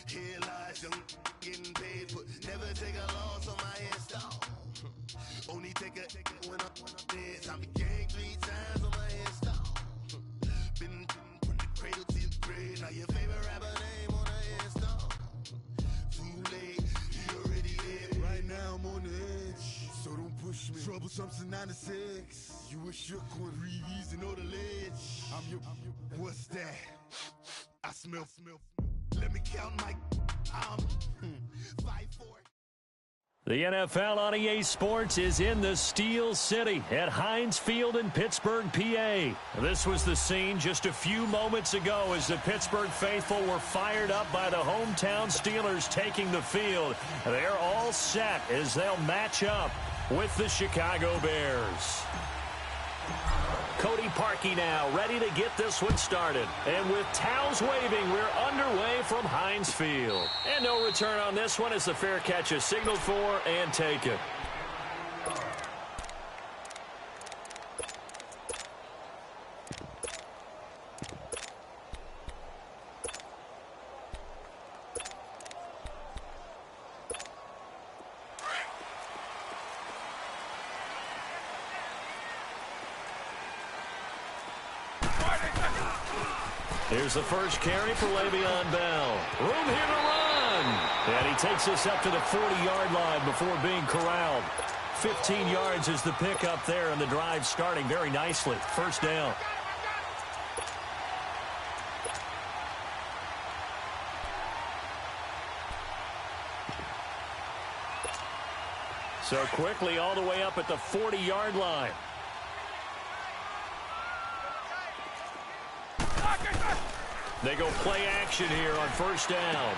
Here lies young, getting paid for. Never take a loss on my install. Only take a when I'm dead. I be gang 3 times on my install. Been from the cradle to the grave. Now your favorite rapper name on the install. Too late, he already dead. Right now I'm on the edge, so don't push me. Troublesome to 96. You a shook one, breathe and know the ledge. I'm your, what's that? I smell. Let me count my, I'm 5-4. The NFL on EA Sports is in the Steel City at Heinz Field in Pittsburgh, PA. This was the scene just a few moments ago as the Pittsburgh faithful were fired up by the hometown Steelers taking the field. They're all set as they'll match up with the Chicago Bears. Cody Parkey now ready to get this one started. And with towels waving, we're underway from Heinz Field. And no return on this one as the fair catch is signaled for and taken. Here's the first carry for Le'Veon Bell. Room here to run. And he takes us up to the 40-yard line before being corralled. 15 yards is the pickup there, and the drive starting very nicely. First down. So quickly all the way up at the 40-yard line. They go play action here on first down.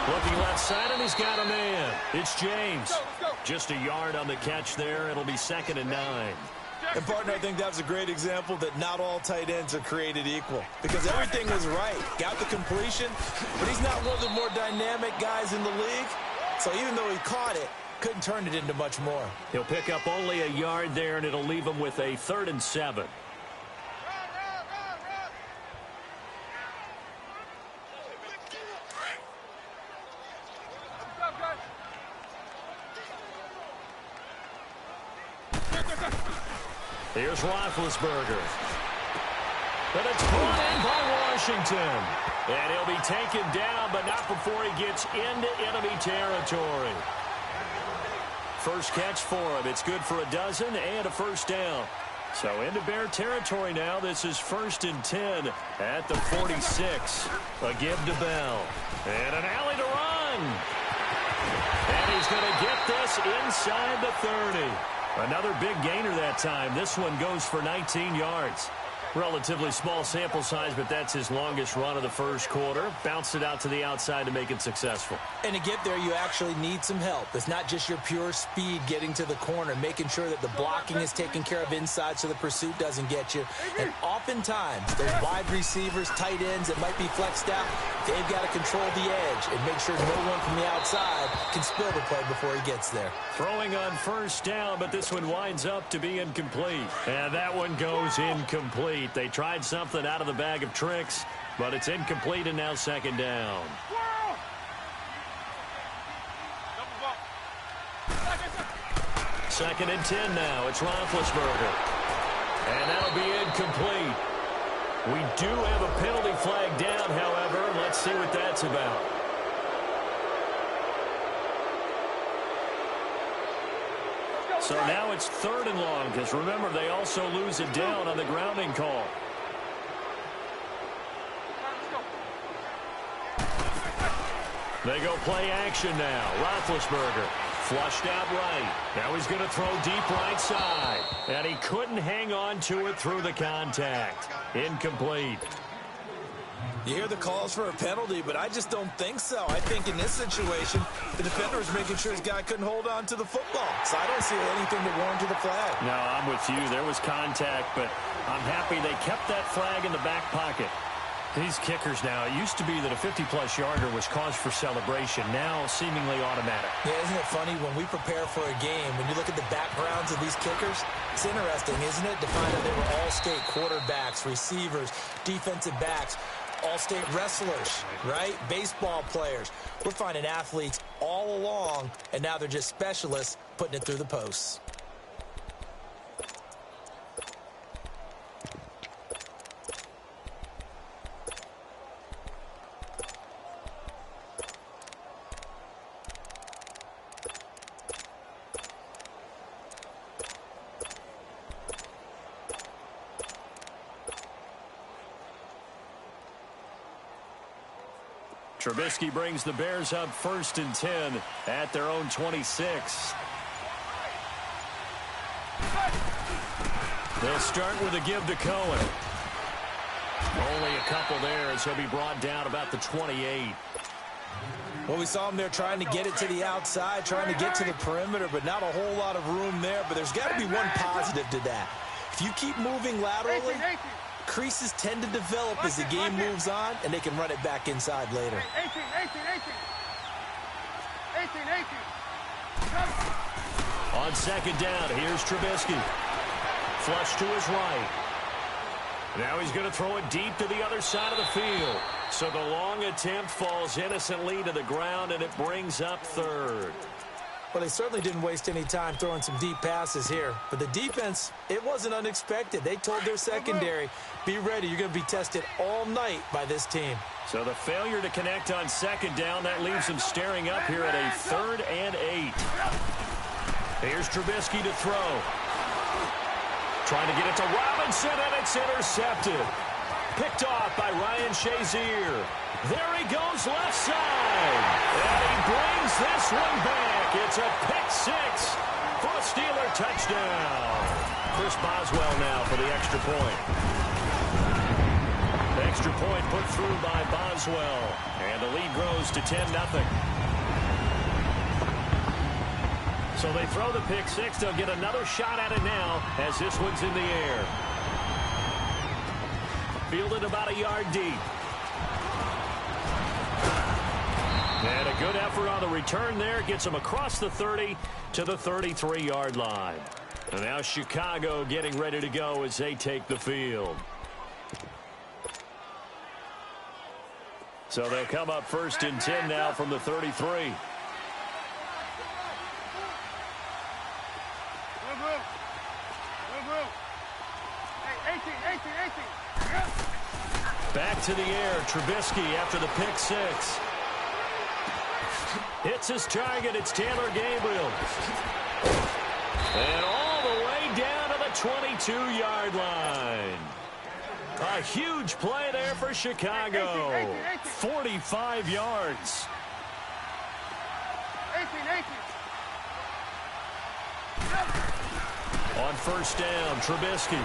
Looking left side, and he's got a man. It's James. Just a yard on the catch there. It'll be 2nd and 9. And, partner, I think that was a great example that not all tight ends are created equal. Because everything was right. Got the completion, but he's not one of the more dynamic guys in the league. So even though he caught it, couldn't turn it into much more. He'll pick up only a yard there, and it'll leave him with a 3rd and 7. Here's Roethlisberger. But it's pulled in by Washington. And he'll be taken down, but not before he gets into enemy territory. First catch for him. It's good for a dozen and a first down. So into Bear territory now. This is 1st and 10 at the 46. A give to Bell. And an alley to run. And he's going to get this inside the 30. Another big gainer that time. This one goes for 19 yards. Relatively small sample size, but that's his longest run of the first quarter. Bounced it out to the outside to make it successful. And to get there, you actually need some help. It's not just your pure speed getting to the corner, making sure that the blocking is taken care of inside so the pursuit doesn't get you. And oftentimes, those wide receivers, tight ends that might be flexed out, they've got to control the edge and make sure no one from the outside can spill the play before he gets there. Throwing on first down, but this one winds up to be incomplete. And that one goes incomplete. They tried something out of the bag of tricks, but it's incomplete and now 2nd down. 2nd and 10 now. It's Roethlisberger. And that'll be incomplete. We do have a penalty flag down, however. Let's see what that's about. So now it's 3rd and long, because remember, they also lose it down on the grounding call. They go play action now. Roethlisberger flushed out right. Now he's going to throw deep right side. And he couldn't hang on to it through the contact. Incomplete. You hear the calls for a penalty, but I just don't think so. I think in this situation, the defender was making sure his guy couldn't hold on to the football. So I don't see anything to warrant to the flag. No, I'm with you. There was contact, but I'm happy they kept that flag in the back pocket. These kickers now, it used to be that a 50-plus yarder was cause for celebration. Now, seemingly automatic. Yeah, isn't it funny when we prepare for a game, when you look at the backgrounds of these kickers, it's interesting, isn't it, to find out they were all-state quarterbacks, receivers, defensive backs. all-state wrestlers, right? Baseball players. We're finding athletes all along, and now they're just specialists putting it through the posts. Trubisky brings the Bears up 1st and 10 at their own 26. They'll start with a give to Cohen. Only a couple there as he'll be brought down about the 28. Well, we saw him there trying to get it to the outside, trying to get to the perimeter, but not a whole lot of room there. But there's got to be one positive to that. If you keep moving laterally, creases tend to develop as the game moves on, and they can run it back inside later. 18. On 2nd down, here's Trubisky. Flush to his right. Now he's going to throw it deep to the other side of the field. So the long attempt falls innocently to the ground, and it brings up 3rd. Well, they certainly didn't waste any time throwing some deep passes here. But the defense, it wasn't unexpected. They told their secondary, be ready. You're going to be tested all night by this team. So the failure to connect on 2nd down, that leaves them staring up here at a 3rd and 8. Here's Trubisky to throw. Trying to get it to Robinson, and it's intercepted. Picked off by Ryan Shazier. There he goes left side. And he brings this one back. It's a pick 6 for a Steeler touchdown. Chris Boswell now for the extra point. The extra point put through by Boswell. And the lead grows to 10-0. So they throw the pick 6. They'll get another shot at it now as this one's in the air. Fielded about a yard deep. And a good effort on the return there. Gets him across the 30 to the 33-yard line. And now Chicago getting ready to go as they take the field. So they'll come up 1st and 10 now from the 33. Back to the air, Trubisky after the pick 6. Hits his target, it's Taylor Gabriel. And all the way down to the 22-yard line. A huge play there for Chicago. 45 yards. 18. On 1st down, Trubisky.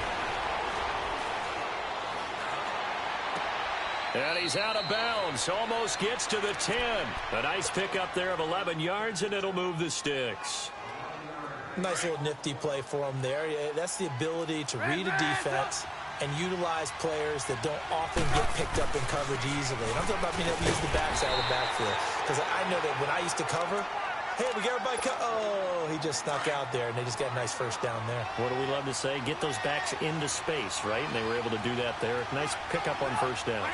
And he's out of bounds. Almost gets to the 10. A nice pickup there of 11 yards, and it'll move the sticks. Nice little nifty play for him there. Yeah, that's the ability to read a defense and utilize players that don't often get picked up in coverage easily. And I'm talking about being able to use the backside of the backfield. Because I know that when I used to cover, hey, we got everybody oh, he just snuck out there, and they just got a nice 1st down there. What do we love to say? Get those backs into space, right? And they were able to do that there. Nice pickup on 1st down.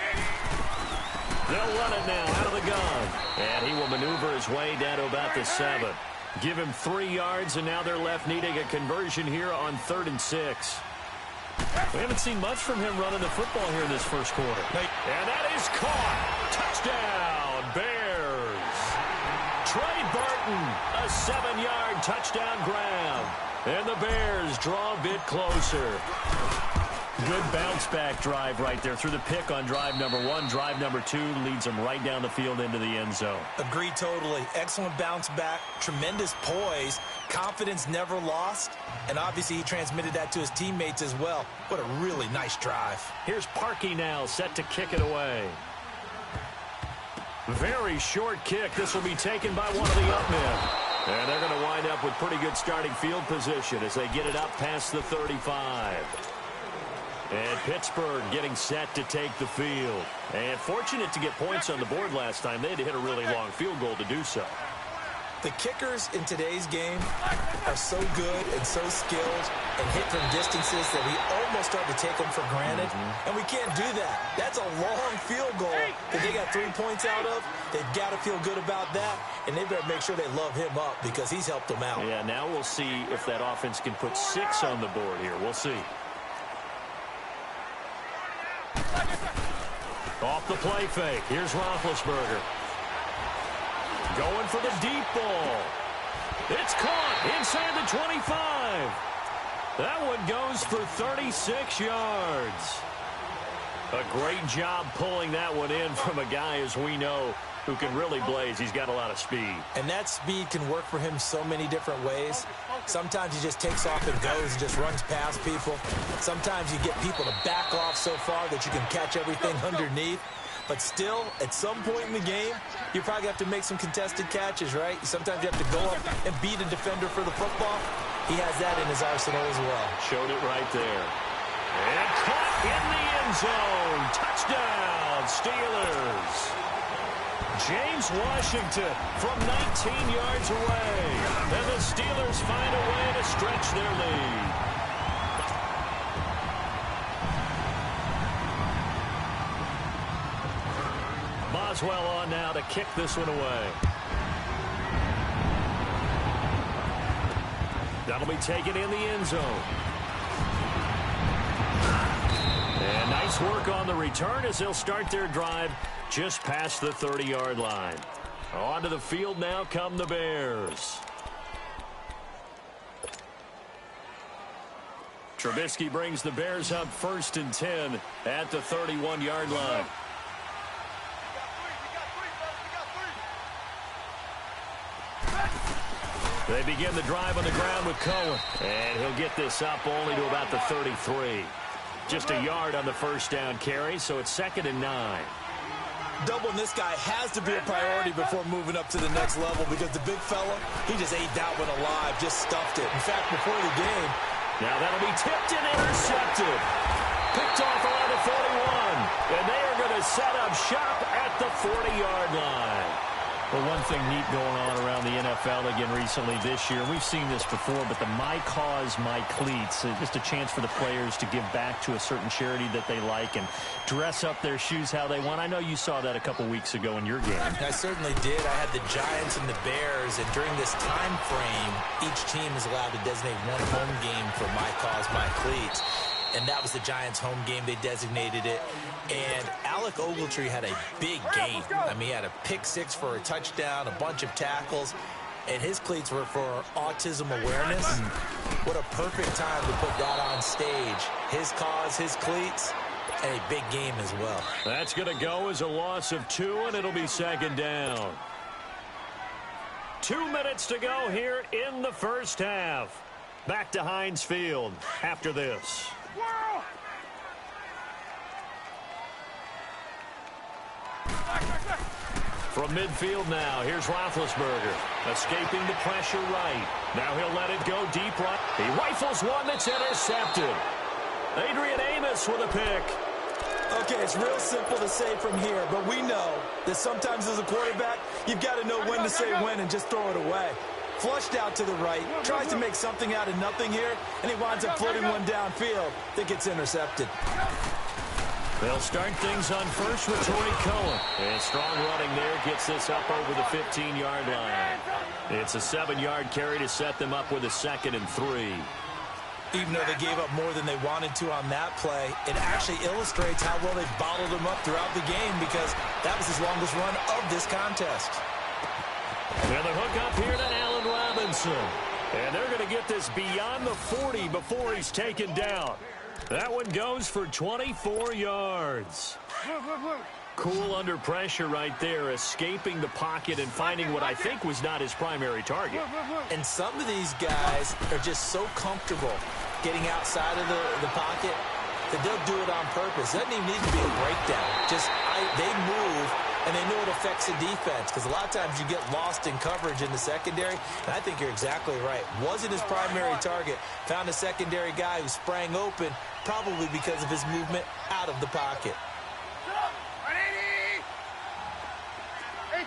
They'll run it now out of the gun. And he will maneuver his way down to about the 7. Give him 3 yards, and now they're left needing a conversion here on 3rd and 6. We haven't seen much from him running the football here in this 1st quarter. And that is caught. Touchdown, Bears. Trey Burton, a 7-yard touchdown grab. And the Bears draw a bit closer. Good bounce-back drive right there through the pick on drive number 1. Drive number 2 leads them right down the field into the end zone. Agreed totally. Excellent bounce back. Tremendous poise. Confidence never lost. And obviously he transmitted that to his teammates as well. What a really nice drive. Here's Parkey now set to kick it away. Very short kick. This will be taken by one of the up men. And they're going to wind up with pretty good starting field position as they get it up past the 35. And Pittsburgh getting set to take the field. And fortunate to get points on the board last time. They had to hit a really long field goal to do so. The kickers in today's game are so good and so skilled and hit from distances that we almost start to take them for granted. And we can't do that. That's a long field goal that they got 3 points out of. They've got to feel good about that, and they better make sure they love him up because he's helped them out. Yeah, now we'll see if that offense can put 6 on the board here. We'll see. Off the play fake. Here's Roethlisberger. Going for the deep ball. It's caught inside the 25. That one goes for 36 yards. A great job pulling that one in from a guy, as we know, who can really blaze. He's got a lot of speed. And that speed can work for him so many different ways. Sometimes he just takes off and goes and just runs past people. Sometimes you get people to back off so far that you can catch everything underneath. But still, at some point in the game, you probably have to make some contested catches, right? Sometimes you have to go up and beat a defender for the football. He has that in his arsenal as well. Showed it right there. And caught in the end zone. Touchdown, Steelers. James Washington from 19 yards away. And the Steelers find a way to stretch their lead. Boswell on now to kick this one away. That'll be taken in the end zone. And nice work on the return as they'll start their drive just past the 30-yard line. Onto the field now come the Bears. Trubisky brings the Bears up 1st and 10 at the 31-yard line. They begin the drive on the ground with Cohen. And he'll get this up only to about the 33. Just a yard on the first down carry, so it's 2nd and 9. Doubling this guy has to be a priority before moving up to the next level because the big fella, he just ate that one alive, just stuffed it. In fact, before the game. Now that'll be tipped and intercepted. Picked off around the 41. And they are going to set up shop at the 40-yard line. Well, one thing neat going on around the NFL again recently this year, we've seen this before, but the My Cause, My Cleats, just a chance for the players to give back to a certain charity that they like and dress up their shoes how they want. I know you saw that a couple weeks ago in your game. I certainly did. I had the Giants and the Bears, and during this time frame, each team is allowed to designate one home game for My Cause, My Cleats. And that was the Giants' home game. They designated it. And Alec Ogletree had a big game. I mean, he had a pick 6 for a touchdown, a bunch of tackles, and his cleats were for autism awareness. What a perfect time to put that on stage. His cause, his cleats, and a big game as well. That's going to go as a loss of 2, and it'll be 2nd down. 2 minutes to go here in the first half. Back to Heinz Field after this. From midfield now, here's Roethlisberger, escaping the pressure right. Now he'll let it go deep right. He rifles one that's intercepted. Adrian Amos with a pick. Okay, it's real simple to say from here, but we know that sometimes as a quarterback, you've got to know when to say when and just throw it away. Flushed out to the right, tries to make something out of nothing here, and he winds up floating one downfield that gets intercepted. They'll start things on first with Torrey Cohen. And strong running there gets this up over the 15-yard line. It's a 7-yard carry to set them up with a 2nd and 3. Even though they gave up more than they wanted to on that play, it actually illustrates how well they bottled him up throughout the game because that was his longest run of this contest. And the hook up here to Allen Robinson. And they're going to get this beyond the 40 before he's taken down. That one goes for 24 yards. Cool under pressure right there, escaping the pocket and finding what I think was not his primary target. And some of these guys are just so comfortable getting outside of the pocket that they'll do it on purpose. It doesn't even need to be a breakdown. Just they move, and they know it affects the defense because a lot of times you get lost in coverage in the secondary. And I think you're exactly right. Wasn't his primary target. Found a secondary guy who sprang open, probably because of his movement out of the pocket. 18.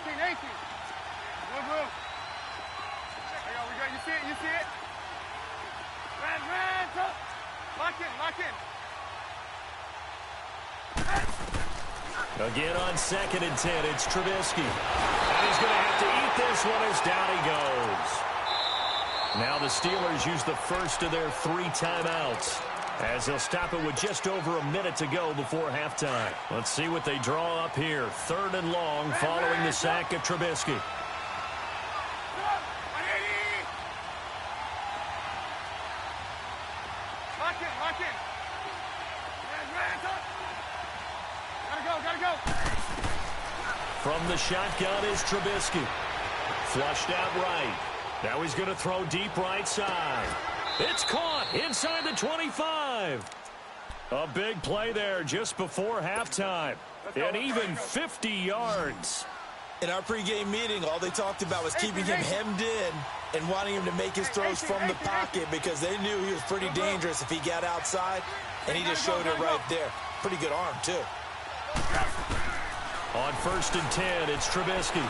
Again on 2nd and 10, it's Trubisky. And he's going to have to eat this one as down he goes. Now the Steelers use the first of their 3 timeouts, as they'll stop it with just over a minute to go before halftime. Let's see what they draw up here. 3rd and long following the sack of Trubisky. Lock in. Gotta go. From the shotgun is Trubisky. Flushed out right. Now he's going to throw deep right side. It's caught inside the 25. A big play there just before halftime. And even 50 yards. In our pregame meeting, all they talked about was keeping him hemmed in and wanting him to make his throws from the pocket because they knew he was pretty dangerous if he got outside, and he just showed it right there. Pretty good arm, too. On 1st and 10, it's Trubisky.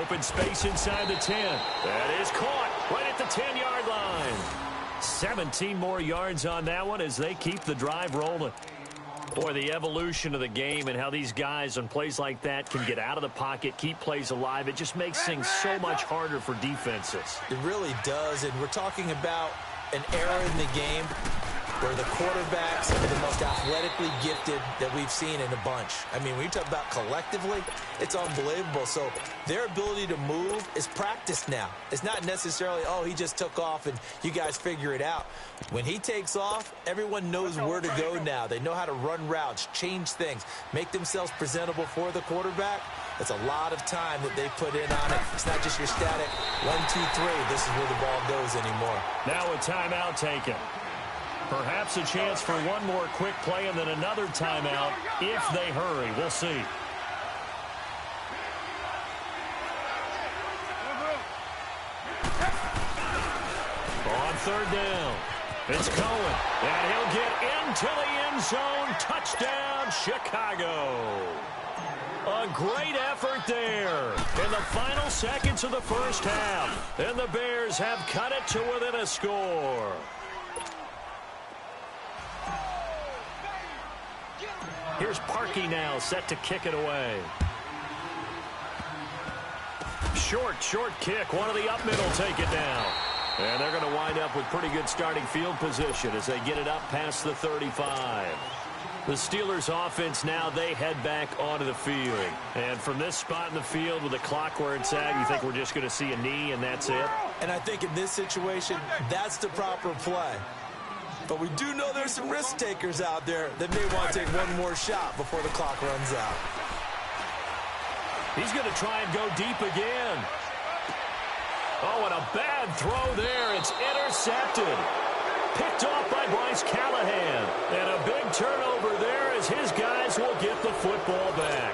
Open space inside the 10. That is caught right at the 10-yard line. 17 more yards on that one as they keep the drive rolling. Boy, the evolution of the game and how these guys on plays like that can get out of the pocket, keep plays alive, it just makes things so much harder for defenses. It really does, and we're talking about an era in the game where the quarterbacks are the most athletically gifted that we've seen in a bunch. I mean, when you talk about collectively, it's unbelievable. So their ability to move is practiced now. It's not necessarily, oh, he just took off and you guys figure it out. When he takes off, everyone knows where to go now. They know how to run routes, change things, make themselves presentable for the quarterback. That's a lot of time that they put in on it. It's not just your static 1, 2, 3. This is where the ball goes anymore. Now a timeout taken. Perhaps a chance for one more quick play and then another timeout if they hurry. We'll see. On 3rd down, it's Cohen. And he'll get into the end zone. Touchdown, Chicago. A great effort there in the final seconds of the first half. And the Bears have cut it to within a score. Here's Parkey now, set to kick it away. Short kick. One of the up middle take it down. And they're going to wind up with pretty good starting field position as they get it up past the 35. The Steelers offense now, they head back onto the field. And from this spot in the field with the clock where it's at, you think we're just going to see a knee and that's it? And I think in this situation, that's the proper play. But we do know there's some risk takers out there that may want to take one more shot before the clock runs out. He's going to try and go deep again. Oh, and a bad throw there. It's intercepted. Picked off by Bryce Callahan. And a big turnover there as his guys will get the football back.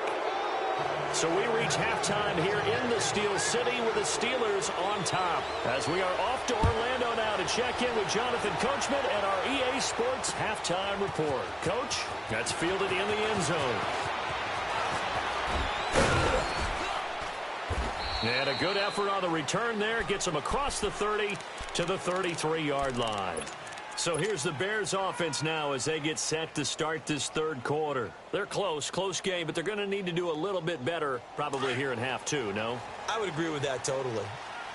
So we reach halftime here in the Steel City with the Steelers on top. As we are off to Orlando now to check in with Jonathan Coachman and our EA Sports halftime report. Coach, that's fielded in the end zone. And a good effort on the return there. Gets him across the 30 to the 33-yard line. So here's the Bears offense now as they get set to start this 3rd quarter. They're close game, but they're going to need to do a little bit better probably here in half 2, no? I would agree with that totally.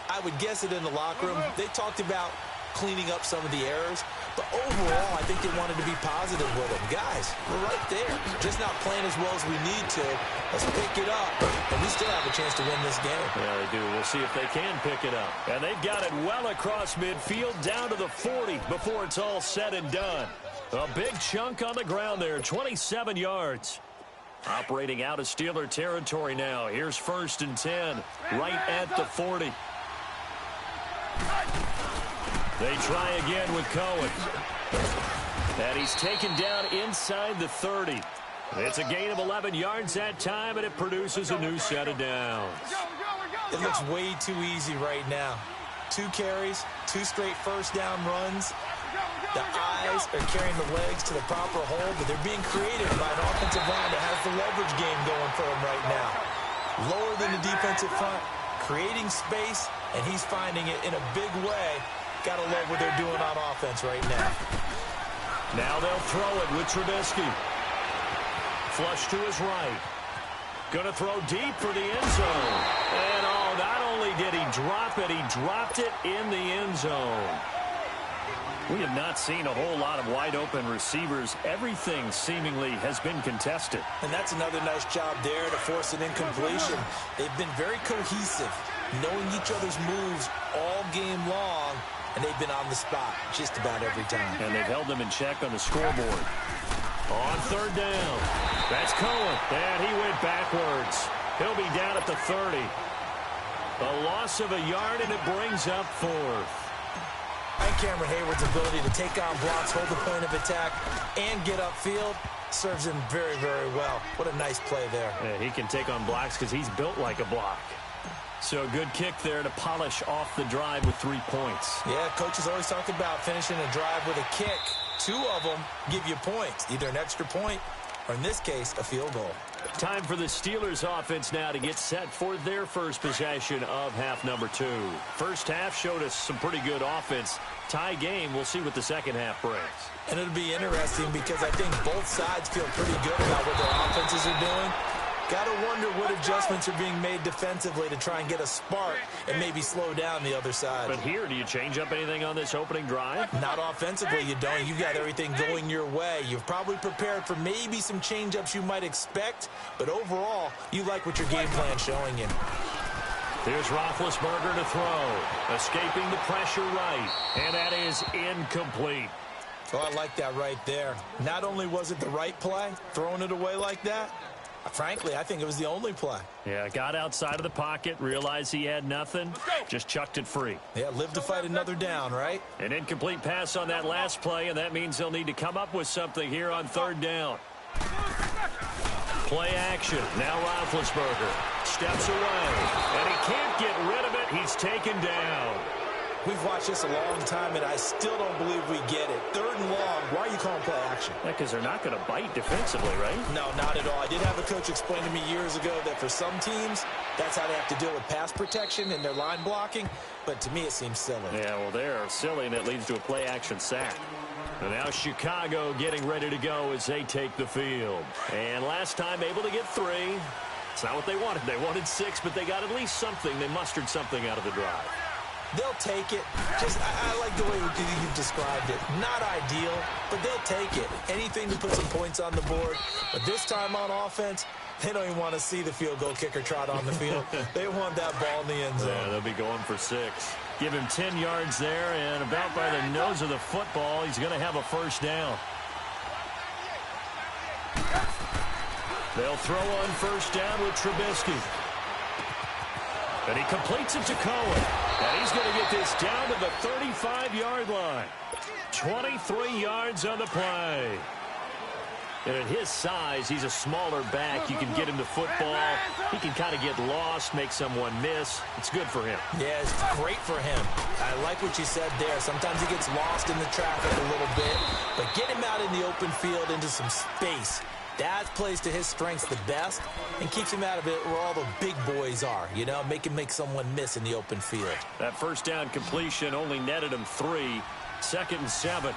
I would guess it in the locker room. They talked about cleaning up some of the errors, but overall, I think they wanted to be positive with them. Guys, we're right there. Just not playing as well as we need to. Let's pick it up, and we still have a chance to win this game. Yeah, they do. We'll see if they can pick it up. And they've got it well across midfield down to the 40 before it's all said and done. A big chunk on the ground there, 27 yards. Operating out of Steeler territory now. Here's 1st and 10, right at the 40. They try again with Cohen. And he's taken down inside the 30. It's a gain of 11 yards that time, and it produces a new set of downs. It looks way too easy right now. 2 carries, 2 straight first down runs. The eyes are carrying the legs to the proper hole, but they're being created by an offensive line that has the leverage game going for them right now. Lower than the defensive front, creating space, and he's finding it in a big way. Got to love what they're doing on offense right now. Now they'll throw it with Trubisky. flush to his right. Going to throw deep for the end zone. And, oh, not only did he drop it, he dropped it in the end zone. We have not seen a whole lot of wide-open receivers. Everything seemingly has been contested. And that's another nice job there to force an incompletion. They've been very cohesive, knowing each other's moves all game long, and they've been on the spot just about every time. And they've held them in check on the scoreboard. On third down, that's Cohen, and he went backwards. He'll be down at the 30. A loss of a yard, and it brings up fourth. And Cameron Hayward's ability to take on blocks, hold the point of attack, and get upfield serves him very, very well. What a nice play there. Yeah, he can take on blocks because he's built like a block. So a good kick there to polish off the drive with 3 points. Yeah, coaches always talk about finishing a drive with a kick. 2 of them give you points, either an extra point or, in this case, a field goal. Time for the Steelers offense now to get set for their first possession of half number 2. First half showed us some pretty good offense. Tie game, we'll see what the second half brings. And it'll be interesting because I think both sides feel pretty good about what their offenses are doing. Got to wonder what adjustments are being made defensively to try and get a spark and maybe slow down the other side. But here, do you change up anything on this opening drive? Not offensively, you don't. You've got everything going your way. You've probably prepared for maybe some change-ups you might expect, but overall, you like what your game plan's showing you. Here's Roethlisberger to throw. Escaping the pressure right, and that is incomplete. Oh, I like that right there. Not only was it the right play, throwing it away like that, frankly, I think it was the only play. Yeah, got outside of the pocket, realized he had nothing, just chucked it free. Yeah, live to fight another down, right? An incomplete pass on that last play, and that means they'll need to come up with something here on third down. Play action. Now Roethlisberger steps away, and he can't get rid of it. He's taken down. We've watched this a long time, and I still don't believe we get it. Third and long, why are you calling play action? Yeah, because they're not going to bite defensively, right? No, not at all. I did have a coach explain to me years ago that for some teams, that's how they have to deal with pass protection and their line blocking, but to me it seems silly. Yeah, well, they're silly, and it leads to a play action sack. And now Chicago getting ready to go as they take the field. And last time able to get 3. It's not what they wanted. They wanted 6, but they got at least something. They mustered something out of the drive. They'll take it. Just, I like the way you described it. Not ideal, but they'll take it. Anything to put some points on the board. But this time on offense, they don't even want to see the field goal kicker trot on the field. They want that ball in the end zone. Yeah, they'll be going for 6. Give him 10 yards there, and about by the nose of the football, he's going to have a first down. They'll throw on first down with Trubisky. And he completes it to Cohen. And he's going to get this down to the 35-yard line. 23 yards on the play. And at his size, he's a smaller back. You can get him to football. He can kind of get lost, make someone miss. It's good for him. Yeah, it's great for him. I like what you said there. Sometimes he gets lost in the traffic a little bit. But get him out in the open field into some space. That plays to his strengths the best and keeps him out of it where all the big boys are, you know, make someone miss in the open field. That first down completion only netted him 3. 2nd and 7.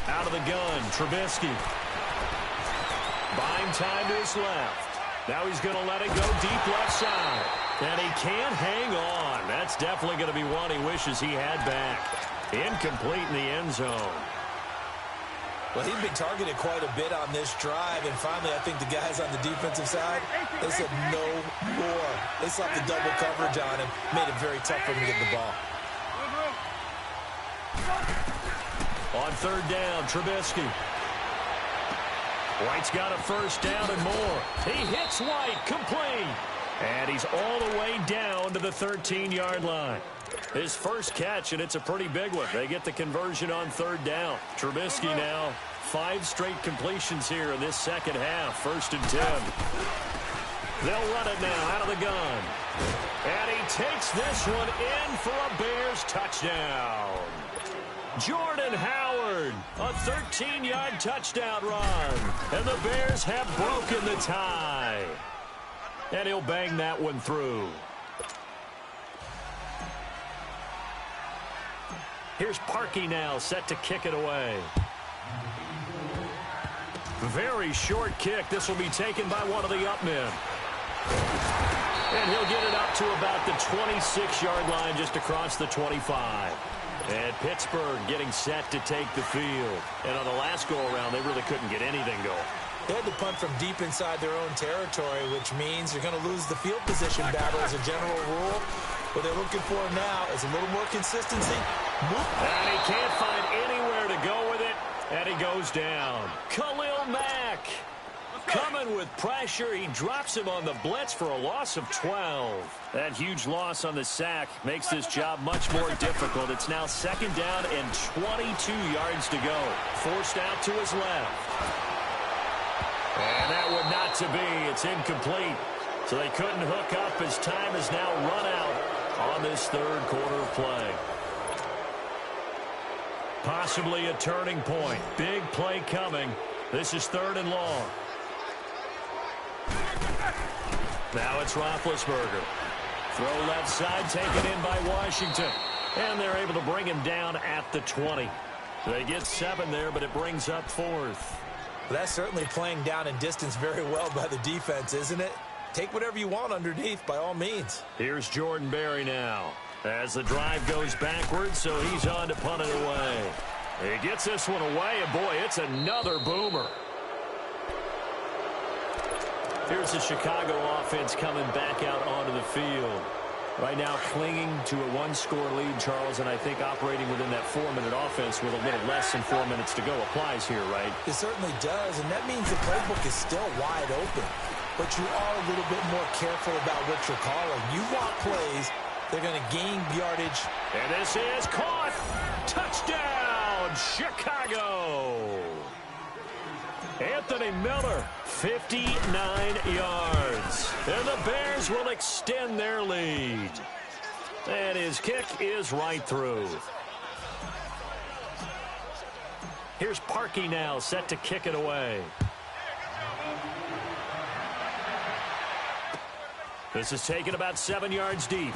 Out of the gun, Trubisky. Buying time to his left. Now he's going to let it go deep left side. And he can't hang on. That's definitely going to be one he wishes he had back. Incomplete in the end zone. Well, he's been targeted quite a bit on this drive, and finally I think the guys on the defensive side, they said no more. They slapped the double coverage on him, made it very tough for him to get the ball. On third down, Trubisky. White's got a first down and more. He hits White, complete. And he's all the way down to the 13-yard line. His first catch, and it's a pretty big one. They get the conversion on third down. Trubisky now, 5 straight completions here in this second half. 1st and 10. They'll run it now out of the gun. And he takes this one in for a Bears touchdown. Jordan Howard, a 13-yard touchdown run. And the Bears have broken the tie. And he'll bang that one through. Here's Parkey now, set to kick it away. Very short kick. This will be taken by one of the up men. And he'll get it up to about the 26-yard line, just across the 25. And Pittsburgh getting set to take the field. And on the last go-around, they really couldn't get anything going. They had to punt from deep inside their own territory, which means you're going to lose the field position battle as a general rule. What they're looking for now is a little more consistency. And he can't find anywhere to go with it, and he goes down. Khalil Mack coming with pressure. He drops him on the blitz for a loss of 12. That huge loss on the sack makes this job much more difficult. It's now second down and 22 yards to go. Forced out to his left. And that one not to be. It's incomplete. So they couldn't hook up as time has now run out on this third quarter of play. Possibly a turning point. Big play coming. This is third and long. Now it's Roethlisberger. Throw left side, taken in by Washington. And they're able to bring him down at the 20. They get 7 there, but it brings up 4th. That's certainly playing down in distance very well by the defense, isn't it? Take whatever you want underneath, by all means. Here's Jordan Berry now. As the drive goes backwards, so he's on to punt it away. He gets this one away, and boy, it's another boomer. Here's the Chicago offense coming back out onto the field. Right now clinging to a one-score lead, Charles, and I think operating within that 4-minute offense with a little less than 4 minutes to go applies here, right? It certainly does, and that means the playbook is still wide open. But you are a little bit more careful about what you're calling. You want plays, they're going to gain yardage. And this is caught. Touchdown, Chicago. Anthony Miller, 59 yards. And the Bears will extend their lead. And his kick is right through. Here's Parkey now, set to kick it away. This is taken about 7 yards deep.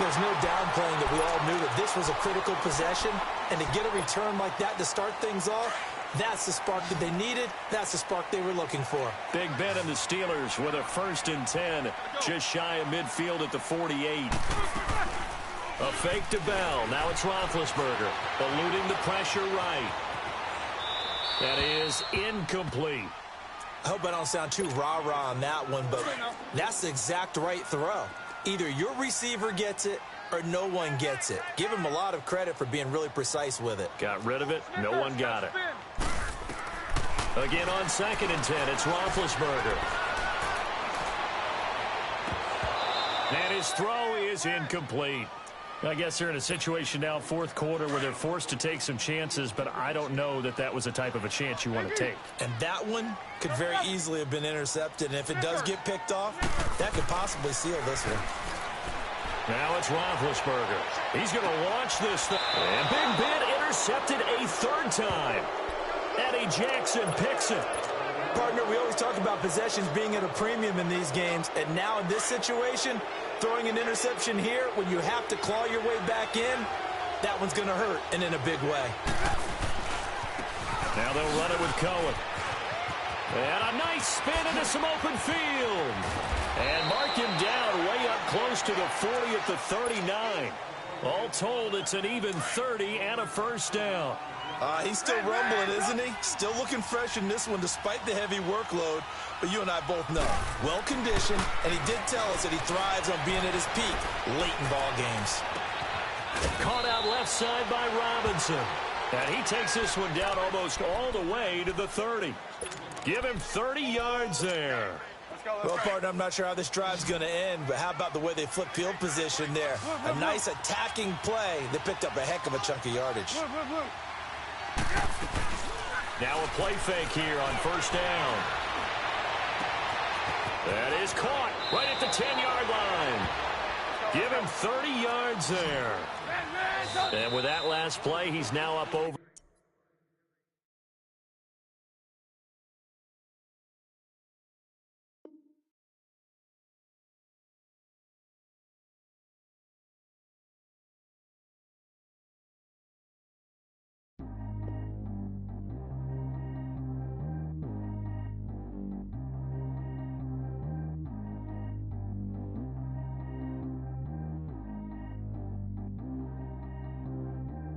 There's no downplaying that we all knew that this was a critical possession, and to get a return like that to start things off, that's the spark that they needed. That's the spark they were looking for. Big Ben and the Steelers with a 1st and 10, just shy of midfield at the 48. A fake to Bell. Now it's Roethlisberger, eluding the pressure right. That is incomplete. I hope I don't sound too rah-rah on that one, but that's the exact right throw. Either your receiver gets it or no one gets it. Give him a lot of credit for being really precise with it. Got rid of it. No one got it. Again on 2nd and 10, it's Roethlisberger. And his throw is incomplete. I guess they're in a situation now, 4th quarter, where they're forced to take some chances, but I don't know that that was the type of a chance you want to take. And that one could very easily have been intercepted, and if it does get picked off, that could possibly seal this one. Now it's Roethlisberger. He's going to launch this thing. And Big Ben intercepted a 3rd time. Eddie Jackson picks it. Partner, we always talk about possessions being at a premium in these games, and now in this situation, throwing an interception here when you have to claw your way back in, that one's going to hurt, and in a big way. Now they'll run it with Cohen. And a nice spin into some open field. And mark him down way up close to the 40 at the 39. All told, it's an even 30 and a 1st down. He's still rumbling, isn't he? Still looking fresh in this one despite the heavy workload. But you and I both know, well-conditioned, and he did tell us that he thrives on being at his peak late in ball games. Caught out left side by Robinson. And he takes this one down almost all the way to the 30. Give him 30 yards there. Well, partner, I'm not sure how this drive's going to end, but how about the way they flip field position there? A nice attacking play. They picked up a heck of a chunk of yardage. Now a play fake here on first down. That is caught right at the 10-yard line. Give him 30 yards there. And with that last play, he's now up over.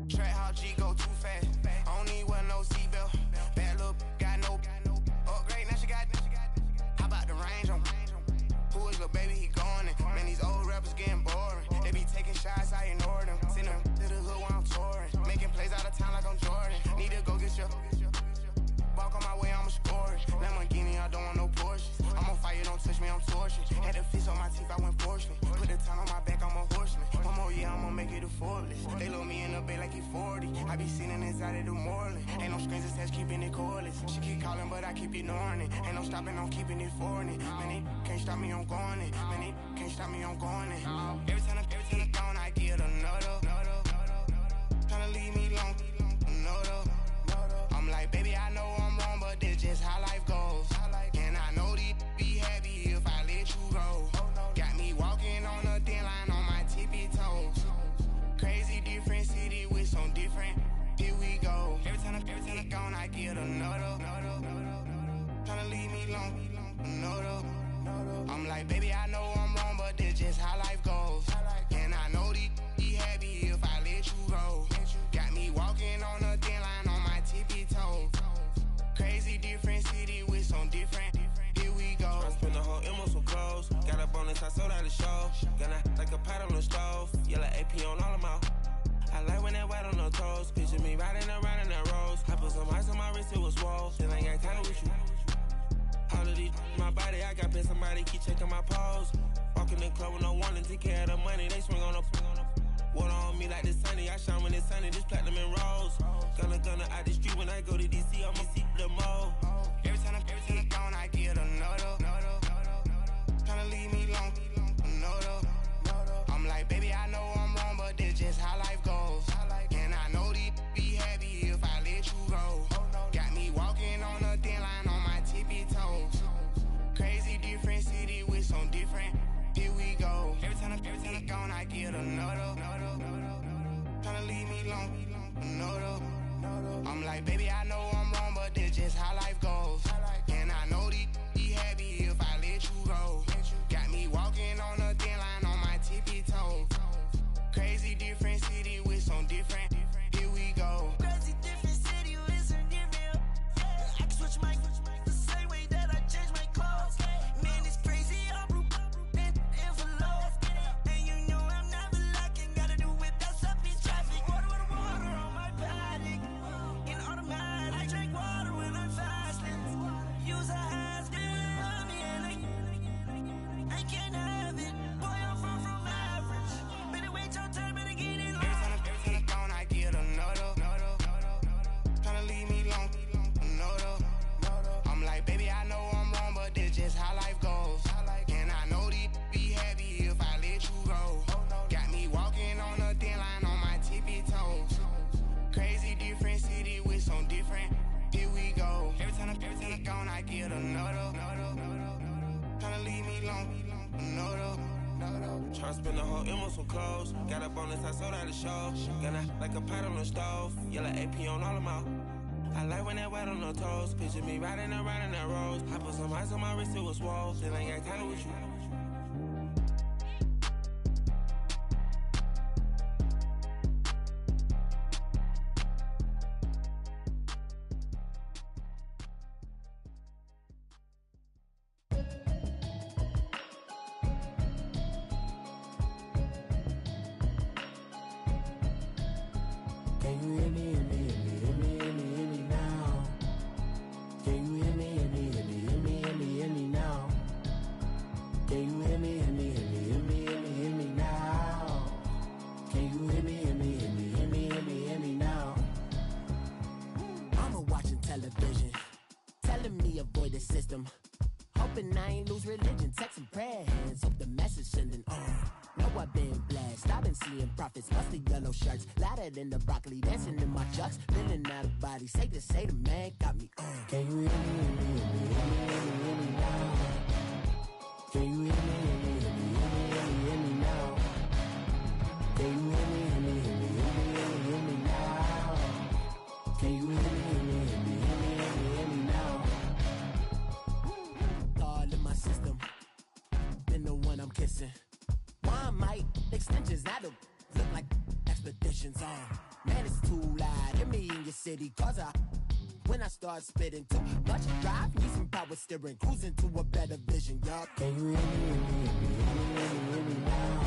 Track how G go too fast. I don't need one no seatbelt. Bad look, got no upgrade. Now she got. How about the range on? Who is little baby? He going in. Man, these old rappers getting boring. They be taking shots, I ignore them. Send them to the hood while I'm touring. Making plays out of town like I'm Jordan. Need to go get your. Walk on my way, I'ma score it. Lamborghini, I don't want no Porsches. I'm on fire, don't touch me, I'm torching. Had the fish on my teeth, I went fortunate. Put the town on my back, I'm a horseman. One more year, I'ma make it a Forbes. They load me in the bay like he 40. I be sitting inside of the Moreland. Ain't no screens attached, keeping it cordless. She keep calling, but I keep ignoring it. Ain't no stopping, I'm keeping it for it. Man, it can't stop me, I'm going it. Man, it can't stop me, I'm going it. Every time I'm gone, I get another. Tryna leave me long, another. I'm like, baby, I know I'm wrong, but this just how life goes. And I know these be happy if I let you go. Got me walking on a thin line on my tippy toes. Crazy different city with some different. Here we go. Every time I'm gone, I get another. Tryna leave me long, another. I'm like, baby, I know I'm wrong, but this just how life goes. And I know these be happy if I let you go. Got me walking on a thin line on my tippy toes. Crazy different city with some different. Here we go. I spent the whole M on some clothes. Got a bonus, I sold out the show. Gonna like a pot on the stove. Yellow AP on all of my. I like when that white on the toes. Picture me riding around in that rose. I put some ice on my wrist, it was swole. Still ain't got time with you. All of these, my body, I got been somebody keep checking my pose. Walking in the club with no warning, take care of the money. They swing on the. Water on me like the sunny, I shine when it's sunny, this platinum and rose. Gonna out the street when I go to DC, I'ma see the mo. Every time I'm gone, I get another. Tryna leave me long, another. I'm like, baby, I know I'm wrong, but this just how life goes. And I know these be happy if I let you go. Got me walking on a thin line on my tippy toes. Crazy different city with some different. Here we go. Every time I'm gone, I get another. Tryna leave me long, another. I'm like, baby, I know I'm wrong, but this just how life goes. And I know these be happy if I let you go. Got me walking on a thin line on my tippy toes. Crazy different city with some different. Here we go. Crazy different city with some different. I can switch my the same way that I change my clothes. Man, it's crazy. I'm envelope. And you know I'm never lacking. Gotta do it, that's up in traffic. Water on my body. In automatic. I drink water when I'm fasting. Use a ass, yeah, me and I can't have it. Boy, I'm from average. Better wait your turn, better get it long. Every time I'm gone, I get another. Tryna leave me long, another. I'm like, baby, I know I'm wrong, but this just how life goes. And I know these be happy if I let you go. Got me walking on a thin line on my tippy toes. Crazy different city with some different. Here we go. Every time I'm gone, I get another. Tryna leave me long, another. Tryna spend the whole M on some clothes. Got a bonus, I sold out the show. Gonna like a pot on the stove. Yellow AP on all of my. I like when that white on the toes. Picture me riding around in that rose. I put some ice on my wrist, it was swole. Still ain't got time with you. Can you hear me, hear me, hear me, hear me, hear me, hear me now? Can you hear me, hear me, hear me, hear me, hear me, hear me now? Can you hear me, hear me, hear me, hear me, hear me, hear me now? Can you hear me, hear me, hear me, hear me, hear me, hear me now? I'm watching television. hoping I ain't lose religion. Texting prayer hands, hope the message sending on. Know I've been blessed, I've been seeing prophets, busted yellow shirts, louder than the broccoli, dancing in my chucks, feeling out of body, say the man got me on. Can you hear me, hear me, hear me, hear me now? Can you hear me, hear me, hear me, hear me now? Can you hear me, hear me, hear me, hear me now? Can you hear me, hear me, hear me, hear me now? All in my system, been the one I'm kissing. One mic, extensions, that'll look like expeditions on. Man, it's too loud, hear me in your city, cause when I start spitting too much drive, need some power steering, cruising to a better vision, y'all. Can you hear me, hear me, hear me, hear me now?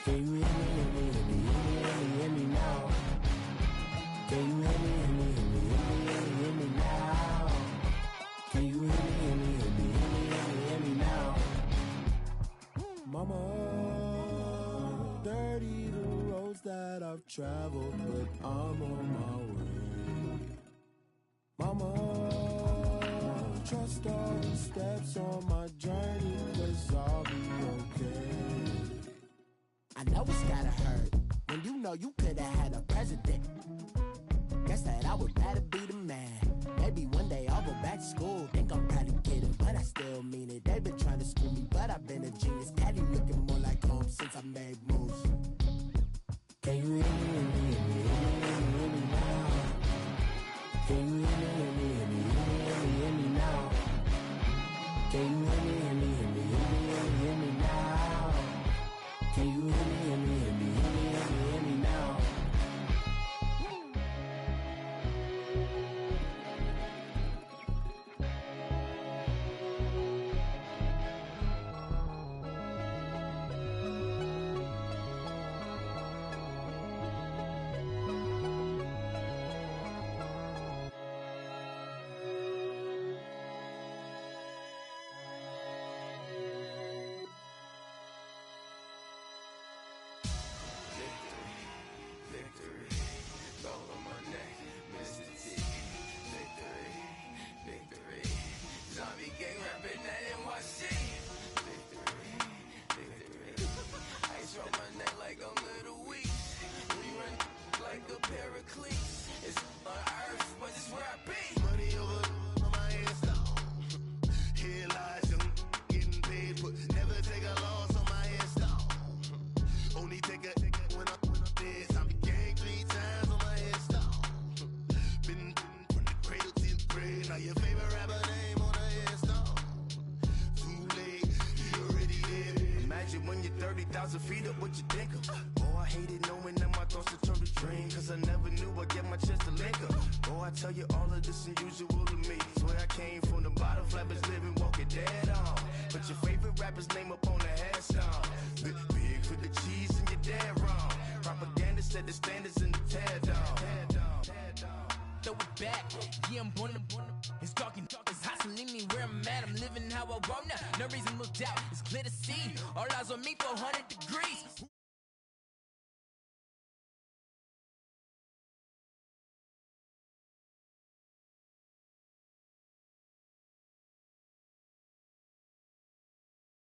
Can you hear me, hear me, hear me, hear me now? Can you hear me, hear me, hear me, hear me now? Can you hear me, hear me, hear me, hear me now? Mama, dirty the roads that I've traveled, but I'm on my way. Mama, trust all the steps on my journey, 'cause I'll be okay. I know it's gotta hurt when you know you could've had a president. Guess that I would rather be the man. Maybe one day I'll go back to school. Think I'm probably kidding, but I still mean it. They've been trying to screw me, but I've been a genius. Caddy looking more like home since I made moves. Can you hear me, hear me, hear me, hear me now? Can you hear me, hear me, hear me, hear me now? Can you hear me, hear me, hear me, hear me now? Can you hear me, hear me, hear me, hear me now? When you're 30,000 feet up, what you think of? Oh, I hated knowing that my thoughts had turned to dream, 'cause I never knew I'd get my chance to link up. Oh, I tell you all of this unusual to me. Swear I came from the bottom, flappers living, walking dead on. Put your favorite rapper's name up on the headstone. Big for the cheese and you're dead wrong. Propaganda set the standards in the tear down. Throw it back, yeah, I'm born to. It's talking, it's hustling me where I'm at. I'm living how I want now. No reason to look out, it's clear to see. All eyes on me for 100 degrees.